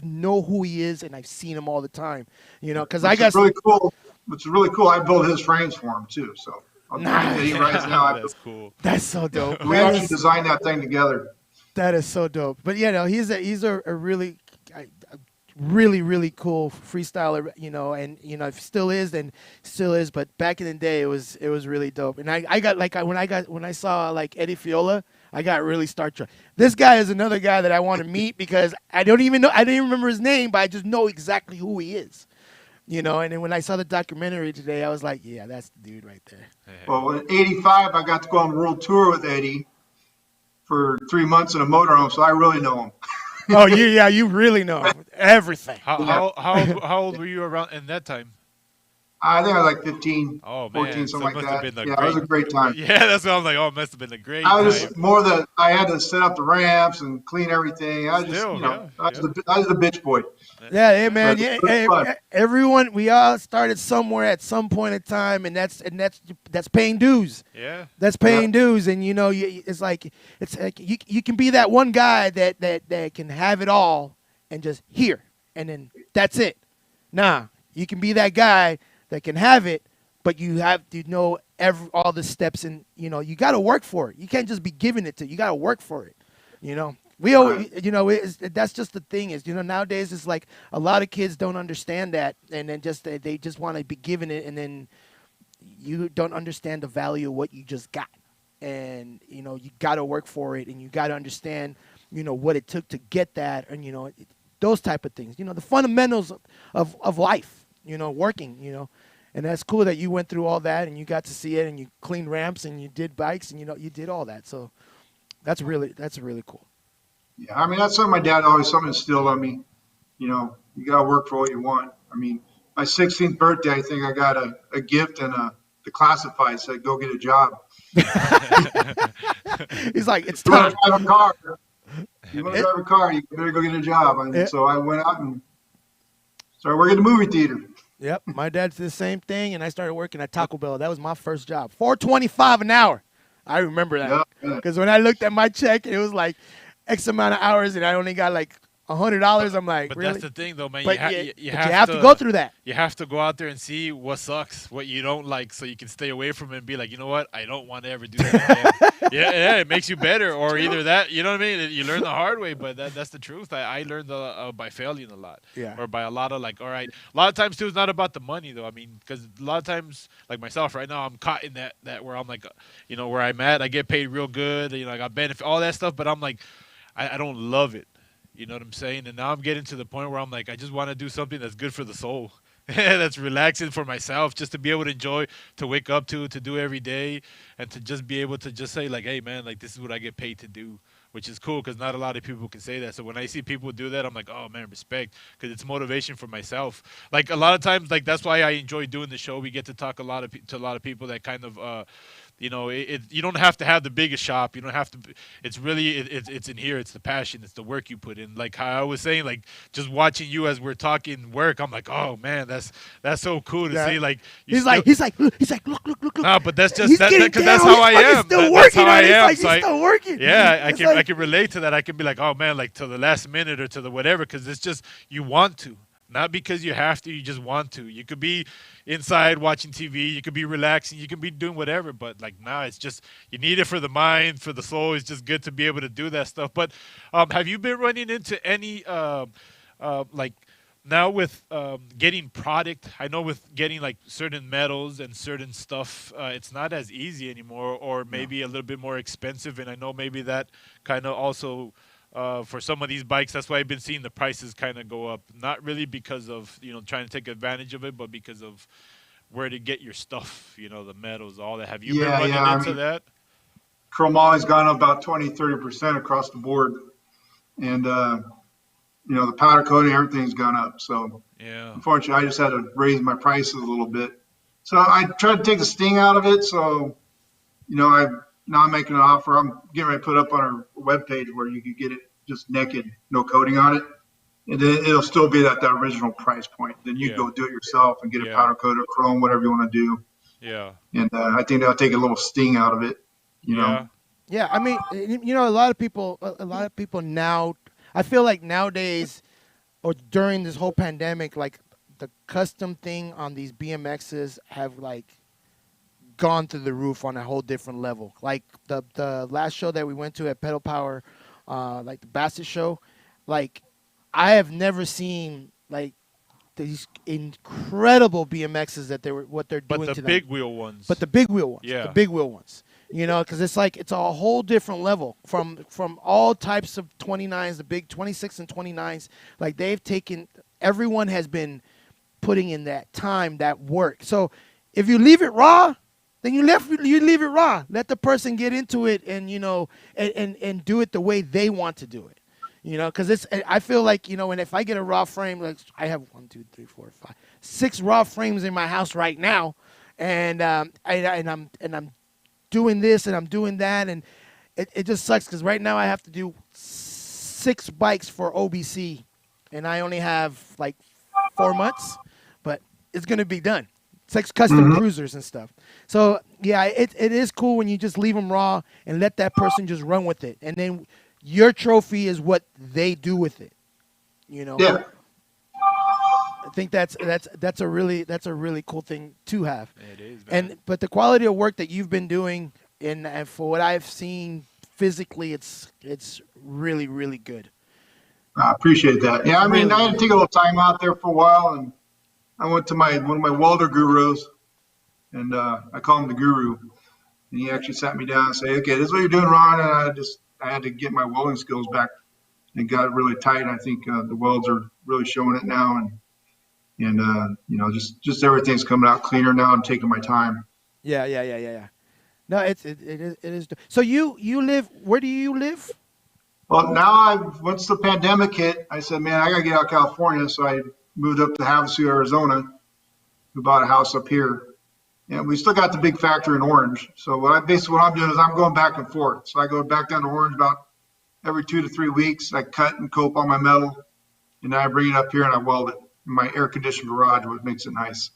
know who he is, and I've seen him all the time. Because I got really cool. Which is really cool. I built his frames for him too. So he rides now. That's cool. That's so dope. We actually designed that thing together. That is so dope. But he's a really really cool freestyler, and still is, but back in the day it was really dope. And I got when I saw like Eddie Fiola, I got really starstruck. This guy is another guy that I want to meet because I didn't even remember his name, but I just know exactly who he is. And then when I saw the documentary today, I was like, yeah, that's the dude right there. Well, in '85 I got to go on a world tour with Eddie for 3 months in a motorhome, so I really know him. Oh, you really know everything. How old were you around in that time? I think I was like 15, oh, 14, man. something So like it that. It was a great time. Yeah, that's what I was like. Oh, it must have been a great I was time. just I had to set up the ramps and clean everything. I was just, I was the bitch boy. Yeah, hey man, But everyone, we all started somewhere at some point in time, and that's paying dues. Yeah, that's paying dues, and it's like you can be that one guy that can have it all and just here, and then that's it. Nah, you can be that guy that can have it, but you have to know all the steps, and you got to work for it. You can't just be giving it to. You got to work for it. We always, that's just the thing is, nowadays it's like a lot of kids don't understand that, and then they just want to be given it, and then you don't understand the value of what you just got, and you got to work for it, and you got to understand, what it took to get that, and those type of things, the fundamentals of life, working, and that's cool that you went through all that, and you got to see it, and you cleaned ramps, and you did bikes, and you did all that, so that's really cool. Yeah, I mean, that's something my dad always instilled on me. You got to work for what you want. I mean, my 16th birthday, I think I got a gift and the classified said, go get a job. He's like, it's you time. Want to drive a car? You want to drive a car, you better go get a job. And so I went out and started working at the movie theater. Yep, my dad did the same thing, and I started working at Taco Bell. That was my first job. $4.25 an hour. I remember that. Because when I looked at my check, it was like X amount of hours, and I only got like $100. I'm like, But really? that's the thing, though, man. But You you have have to go through that. You have to go out there and see what sucks, what you don't like, so you can stay away from it and be like, you know what, I don't want to ever do that again. Yeah, it makes you better, or either that, you know what I mean? You learn the hard way, but that's the truth. I learned by failing a lot, Yeah. or by a lot of like, all right, a lot of times too, it's not about the money though. I mean, because a lot of times, like myself right now, I'm caught in that where I'm like, where I'm at, I get paid real good, I got benefit, all that stuff, but I'm like, I don't love it. You know what I'm saying? And now I'm getting to the point where I'm like, I just want to do something that's good for the soul. That's relaxing for myself, just to be able to enjoy, to wake up to do every day, and to just be able to just say like, hey man, like this is what I get paid to do, which is cool because not a lot of people can say that. So when I see people do that, I'm like, oh man, respect, because it's motivation for myself. Like a lot of times, like that's why I enjoy doing the show. We get to talk to a lot of people that kind of you don't have to have the biggest shop. You don't have to. It's really it's in here. It's the passion. It's the work you put in. Like how I was saying, like just watching you as we're talking work. I'm like, oh man, that's so cool to see. Like he's like, look. No, but that's just He's that getting because down. that's how I He's am. still That's working how I on it. am. He's So still working. yeah, It's I can relate to that. I can be like, oh man, like to the last minute or to the whatever, because it's just you want to. Not because you have to, you just want to. You could be inside watching TV, you could be relaxing, you could be doing whatever, but like now it's just you need it for the mind, for the soul. It's just good to be able to do that stuff. But have you been running into any like now with getting product? I know with getting like certain metals and certain stuff, it's not as easy anymore, or maybe a little bit more expensive. And I know maybe that kind of also for some of these bikes, that's why I've been seeing the prices kind of go up. Not really because of trying to take advantage of it, but because of where to get your stuff. The metals, all that. Have you been running into that? Chromoly's gone up about 20-30% across the board, and the powder coating, everything's gone up. So Yeah. unfortunately, I just had to raise my prices a little bit. So I tried to take the sting out of it. So I'm making an offer. I'm getting ready to put up on our webpage where you could get it just naked, no coating on it. And then it'll still be at that original price point. Then you go do it yourself and get it powder coated, chrome, whatever you want to do. Yeah. And I think that'll take a little sting out of it. You know? Yeah, I mean, a lot of people now, I feel like nowadays or during this whole pandemic, like the custom thing on these BMXs have like gone through the roof on a whole different level. Like the last show that we went to at Pedal Power, like the Bassett show, like I have never seen like these incredible BMXs that they're doing But to the them. big wheel ones. But the big wheel ones. Yeah. The big wheel ones. Because it's like it's a whole different level from all types of 29s, the big 26 and 29s. Like everyone has been putting in that time, that work. So if you leave it raw, then you leave it raw. Let the person get into it and and do it the way they want to do it. Because I feel like and if I get a raw frame, like I have 1, 2, 3, 4, 5, 6 raw frames in my house right now, and I'm doing this and I'm doing that, and it just sucks because right now I have to do 6 bikes for OBC, and I only have like 4 months, but it's gonna be done. 6 custom cruisers and stuff. So yeah, it is cool when you just leave them raw and let that person just run with it, and then your trophy is what they do with it. Yeah. I think that's a really cool thing to have. It is, man. But the quality of work that you've been doing, and for what I've seen physically, it's really, really good. I appreciate that. Yeah, I mean, I had to take a little time out there for a while, and I went to one of my welder gurus, and I call him the guru, and he actually sat me down and said, "Okay, this is what you're doing wrong," and I had to get my welding skills back and got it really tight. And I think the welds are really showing it now, and just everything's coming out cleaner now. I'm taking my time. Yeah. No, it is. So you live? Where do you live? Well, now once the pandemic hit, I said, man, I gotta get out of California. So I moved up to Havasu, Arizona. We bought a house up here, and we still got the big factory in Orange. So what I'm doing is I'm going back and forth. So I go back down to Orange about every 2 to 3 weeks. I cut and cope all my metal, and then I bring it up here and I weld it in my air-conditioned garage, which makes it nice.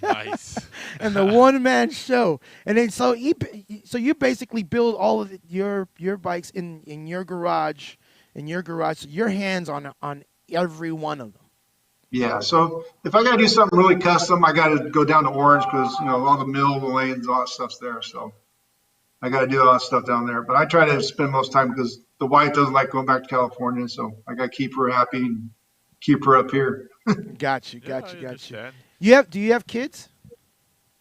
Nice. And the one-man show. And then so you basically build all of your bikes in your garage in your garage. So your hands on every one of them. Yeah. So if I got to do something really custom, I got to go down to Orange because all the mill, the lanes, all that stuff's there. So I got to do all that stuff down there. But I try to spend most time because the wife doesn't like going back to California, so I got to keep her happy and keep her up here. Got you. Yeah, I understand. Do you have kids?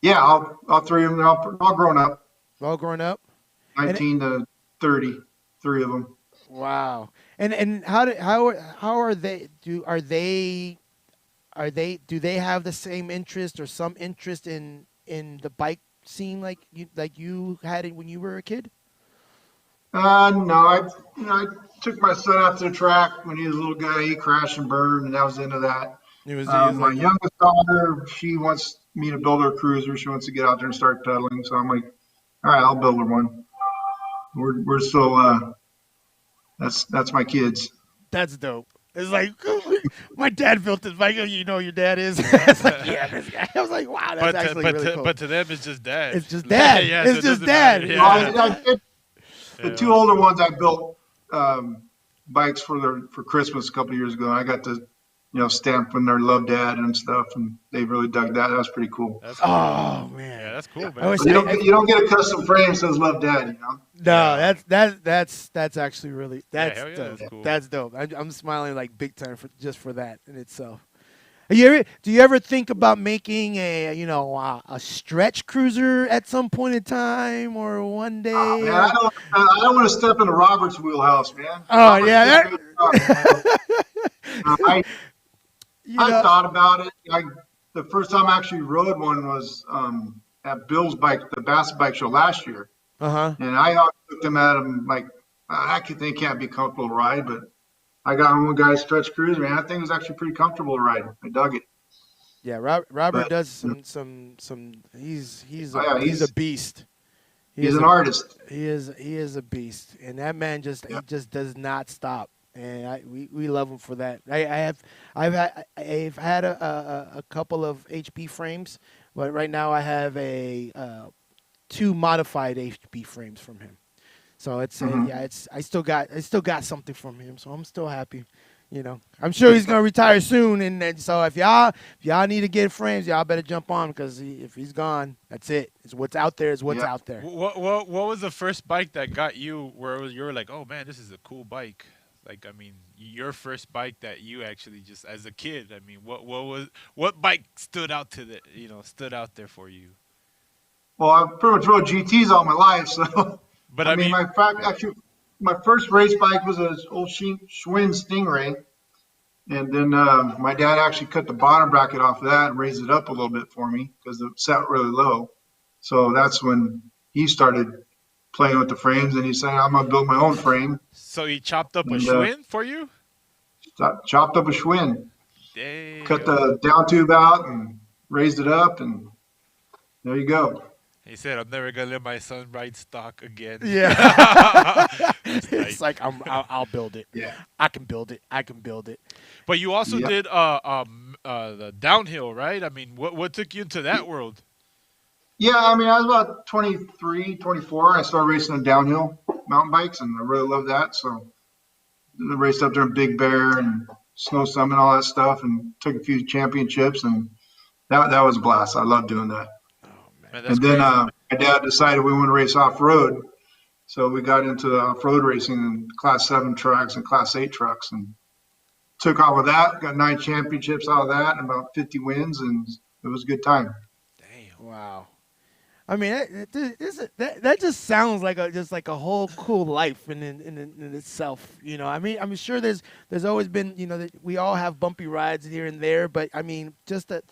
Yeah, all three of them, they're all grown up, All grown up? And 19 to 30, three of them. wow. And how are they? Do they have the same interest or some interest in the bike scene like you had it when you were a kid? No, I took my son out to the track when he was a little guy. He crashed and burned, and I was into that. It was My youngest daughter, she wants me to build her a cruiser. She wants to get out there and start pedaling. So I'm like, all right, I'll build her one. We're still that's my kids. that's dope. It's like my dad built this bike. You know who your dad is. It's like, yeah, this guy. I was like, wow, that's actually really cool. But to them, it's just dad. It's just dad. Yeah, it's so just it dad. doesn't matter. Yeah. The two older ones I built bikes for Christmas a couple of years ago. I got to stamp when they love dad and stuff, and they really dug that. That was pretty cool. That's cool. Oh man, Yeah, that's cool, man. I wish You don't get a custom frame that says love dad, No, that's actually really that's hell yeah, dope. that's cool. That's dope. I'm smiling like big time for that in itself. Do you ever think about making a stretch cruiser at some point in time or one day? Oh, man, I don't want to step into Robert's wheelhouse, man. Oh, yeah, I know- thought about it. The first time I actually rode one was at Bill's bike, the Bassett Bike Show last year. Uh-huh. And I looked them at him like, they can't be comfortable to ride, but I got on one guy's stretch cruiser, man. That thing was actually pretty comfortable to ride. I dug it. Yeah, Robert But, does some. He's he's a beast. He's an artist. He is a beast, and that man he just does not stop. And we love him for that. I've had a couple of HP frames, but right now I have two modified HP frames from him. So it's I still got something from him. So I'm still happy. I'm sure he's gonna retire soon, and so if y'all need to get frames, y'all better jump on because if he's gone, that's it. It's what's out there is what's out there. What was the first bike that got you where you were like, oh man, this is a cool bike? Like, I mean, your first bike that you actually just as a kid. I mean, what bike stood out stood out there for you? Well, I've pretty much rode GTs all my life, so. But my first race bike was an old Schwinn Stingray, and then my dad actually cut the bottom bracket off of that and raised it up a little bit for me because it sat really low. So that's when he started playing with the frames, and he said, "I'm gonna build my own frame." So he chopped up a Schwinn for you? Chopped up a Schwinn, Damn. cut the down tube out, and raised it up, and there you go. He said, "I'm never gonna let my son ride stock again." Yeah. It's like I'll build it. Yeah. I can build it. But you also did the downhill, right? I mean, what took you into that world? Yeah, I mean, I was about 23, 24. I started racing on downhill mountain bikes, and I really loved that. So I raced up there in Big Bear and Snow Summit and all that stuff, and took a few championships, and that was a blast. I loved doing that. Man, And then my dad decided we want to race off-road. So we got into the off-road racing and Class 7 trucks and Class 8 trucks and took off with that. Got 9 championships out of that and about 50 wins, and it was a good time. Damn. Wow. I mean, that just sounds like a whole cool life in itself. I mean, I'm sure there's always been, that we all have bumpy rides here and there, but I mean, just the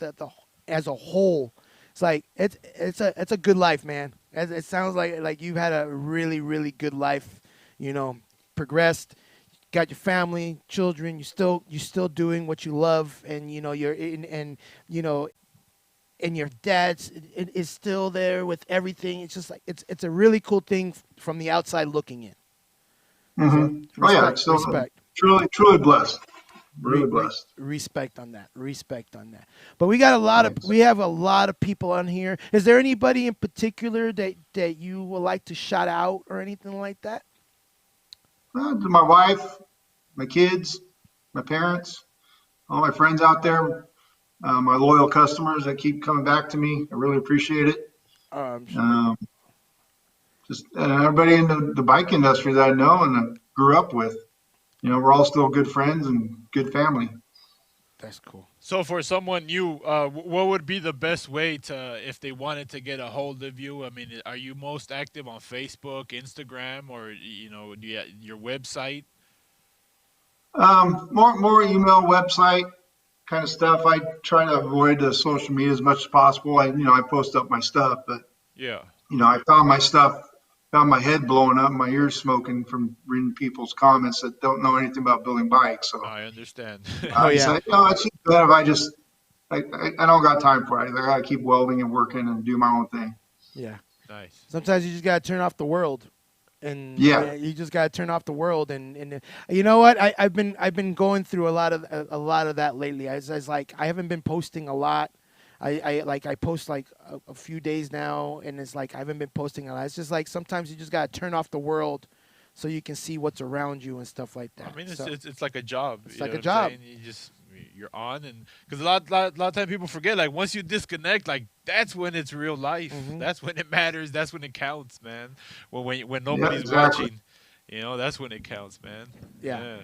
as a whole, it's like it's a good life, man. It sounds like you've had a really, really good life. Progressed, got your family, children. You're still doing what you love, and you're in, and and your dad is still there with everything. It's just like it's a really cool thing from the outside looking in. Mm-hmm. So, respect. Truly blessed. Really blessed. Respect on that. But we got we have a lot of people on here. Is there anybody in particular that you would like to shout out or anything like that? My wife, my kids, my parents, all my friends out there, my loyal customers that keep coming back to me. I really appreciate it. I'm sure. Um, just everybody in the bike industry that I know and that grew up with. We're all still good friends and good family. That's cool. So for someone new, what would be the best way to, if they wanted to get a hold of you? I mean, are you most active on Facebook, Instagram, or do you, your website? More email, website kind of stuff. I try to avoid the social media as much as possible. I post up my stuff, but Yeah, I found my head blowing up, my ears smoking from reading people's comments that don't know anything about building bikes. So I understand. Oh I yeah. said, it's just better if I don't got time for it. I got to keep welding and working and do my own thing. Yeah. Nice. Sometimes you just gotta turn off the world, and Yeah. you just gotta turn off the world. And you know what? I've been going through a lot of that lately. I was like, I haven't been posting a lot. I post like a few days now, and it's like I haven't been posting a lot. It's just like sometimes you just gotta turn off the world, so you can see what's around you and stuff like that. I mean, So, it's like a job. It's You like know a what I'm job. saying? You're on, and because a lot of time people forget, like once you disconnect, like that's when it's real life. Mhm. That's when it matters. That's when it counts, man. When Yeah, nobody's exactly. watching, that's when it counts, man. Yeah.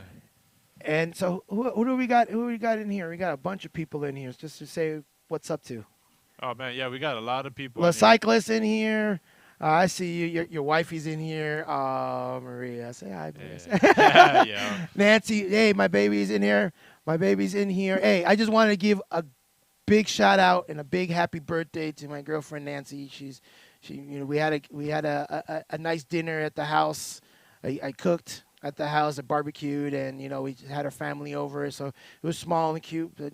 And so who do we got? Who we got in here? We got a bunch of people in here just to say what's up to. Oh man, yeah, we got a lot of people. The in here. cyclist in here. I see you. Your wifey's in here. Maria, say hi, Maria. Yeah. Yeah. Nancy, hey, my baby's in here. My baby's in here. Hey, I just wanted to give a big shout out and a big happy birthday to my girlfriend Nancy. We had a nice dinner at the house. I cooked at the house, I barbecued, and we had our family over. So it was small and cute, but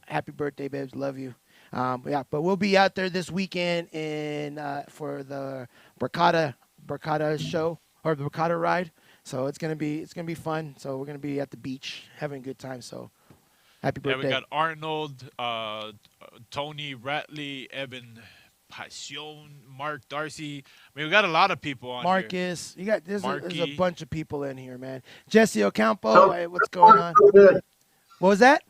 happy birthday, babes. Love you. But we'll be out there this weekend for the Bracata show or the Bracata ride. So it's gonna be fun. So we're gonna be at the beach having a good time. So happy Yeah, birthday. we got Arnold, Tony Ratley, Evan Passion, Mark Darcy. I mean, we got a lot of people on here. Marcus, there's a Marky. bunch of people in here, man. Jesse Ocampo, Tell- hey, what's tell going Mark on? to go to bed. What was that?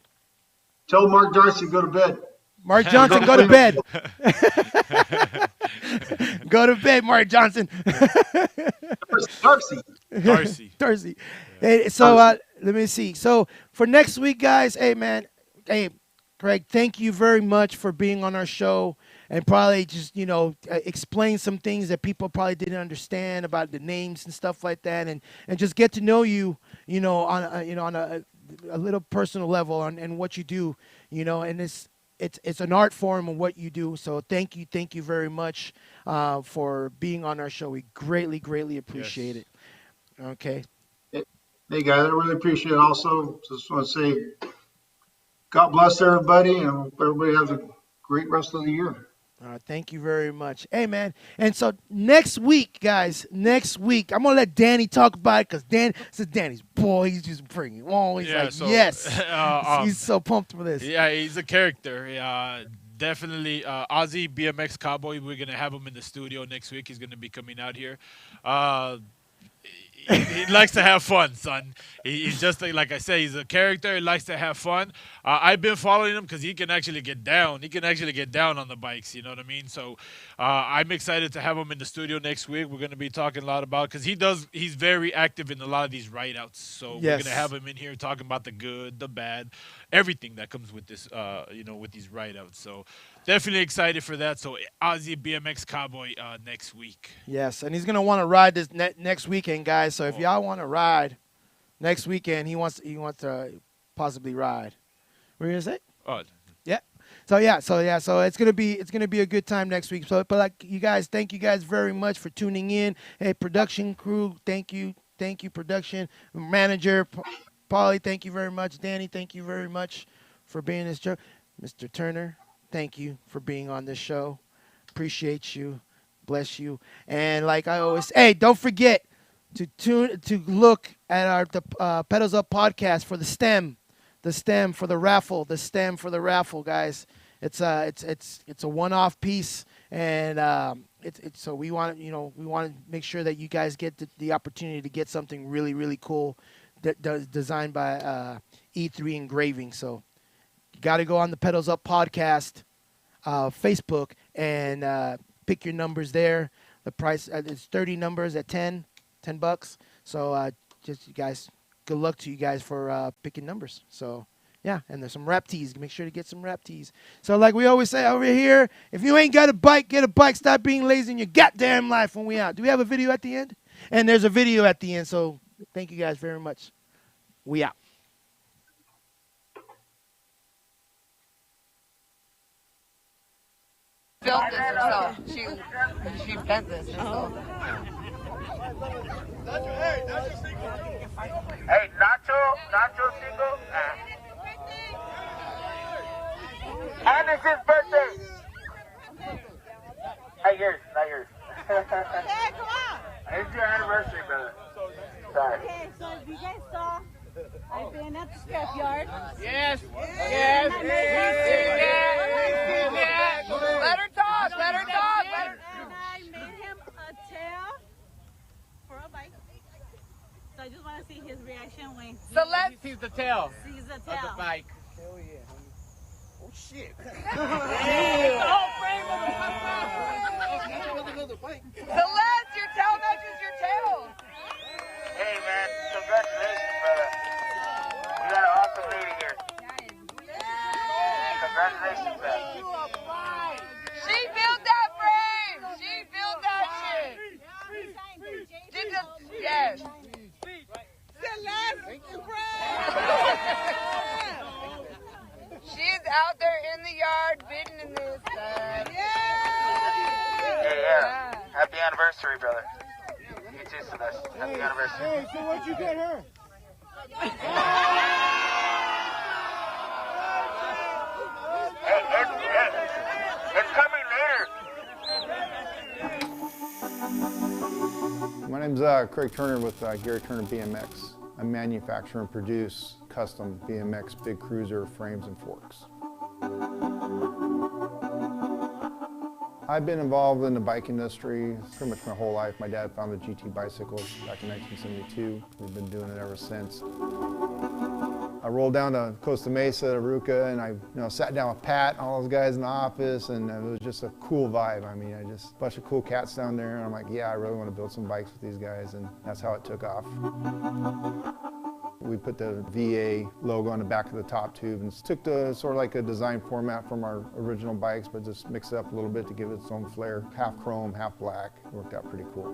Tell Mark Darcy to go to bed. Mark Johnson, go to bed. Go to bed, Mark Johnson. Darcy. Darcy. Darcy. Hey, so let me see. So for next week, guys, hey man, hey Craig, thank you very much for being on our show and probably just explain some things that people probably didn't understand about the names and stuff like that, and just get to know you, on a little personal level and what you do, and it's an art form of what you do. So thank you very much for being on our show. We greatly appreciate it. Okay. Hey guys, I really appreciate it. Also, just want to say, God bless everybody, and hope everybody has a great rest of the year. Thank you very much. Hey, man. And so next week, guys, I'm going to let Danny talk about it because Danny's boy. He's just bringing it on. He's like, yes. He's so pumped for this. Yeah, he's a character. Definitely Aussie BMX Cowboy. We're going to have him in the studio next week. He's going to be coming out here. He likes to have fun, son. He's just like I say, he's a character. He likes to have fun. I've been following him because he can actually get down. He can actually get down on the bikes. You know what I mean? So I'm excited to have him in the studio next week. We're going to be talking a lot about because he's very active in a lot of these write outs. So we're going to have him in here talking about the good, the bad, everything that comes with this. With these write outs. So definitely excited for that. So Aussie BMX Cowboy next week. Yes, and he's going to want to ride this next weekend, guys. So if y'all want to ride next weekend, he wants to possibly ride. What are you going to say? Oh. Yeah. So it's gonna be a good time next week. So, but like you guys, thank you guys very much for tuning in. Hey, production crew, thank you, production manager, Paulie, thank you very much. Danny, thank you very much for being this show. Mr. Turner, thank you for being on this show. Appreciate you. Bless you. And like I always, hey, don't forget to look at our Pedals Up podcast for the stem for the raffle, guys. It's a one-off piece, and so we want to make sure that you guys get the opportunity to get something really cool designed by E3 Engraving. So you got to go on the Pedals Up podcast Facebook and pick your numbers there. The price is 30 numbers at $10. So just you guys, good luck to you guys for picking numbers. So yeah, and there's some rap tees. Make sure to get some rap tees. So like we always say over here, if you ain't got a bike, get a bike. Stop being lazy in your goddamn life when we out. Do we have a video at the end? And there's a video at the end. So thank you guys very much. We out. Built this herself. She bent this herself. Hey, Nacho single. And it's his birthday. Not yours. Okay, come on. It's your anniversary, brother. Sorry. Okay, so if you guys saw, I've been at the scrapyard. Yes. Yes. Let her talk. And I made him a tail for a bike. So I just want to see his reaction when Celeste sees the tail sees the of tail. the bike. Hell yeah. Oh shit. The whole frame of the bike. Celeste, your tail matches your tail. Hey, man. Congratulations, brother. You got an awesome lady here. Congratulations, man. She built that frame. She built that shit. Yes. She's out there in the yard bidding in this stuff. Yeah. Happy anniversary, brother. You too, Celeste. Happy anniversary. Hey, so what'd you get her? It's coming later. My name's Craig Turner with Gary Turner BMX. I manufacture and produce custom BMX big cruiser frames and forks. I've been involved in the bike industry pretty much my whole life. My dad founded GT bicycles back in 1972. We've been doing it ever since. I rolled down to Costa Mesa, Aruca, and I sat down with Pat and all those guys in the office, and it was just a cool vibe. I mean, a bunch of cool cats down there, and I'm like, yeah, I really want to build some bikes with these guys, and that's how it took off. We put the VA logo on the back of the top tube and took the sort of like a design format from our original bikes, but just mixed it up a little bit to give it its own flair. Half chrome, half black. It worked out pretty cool.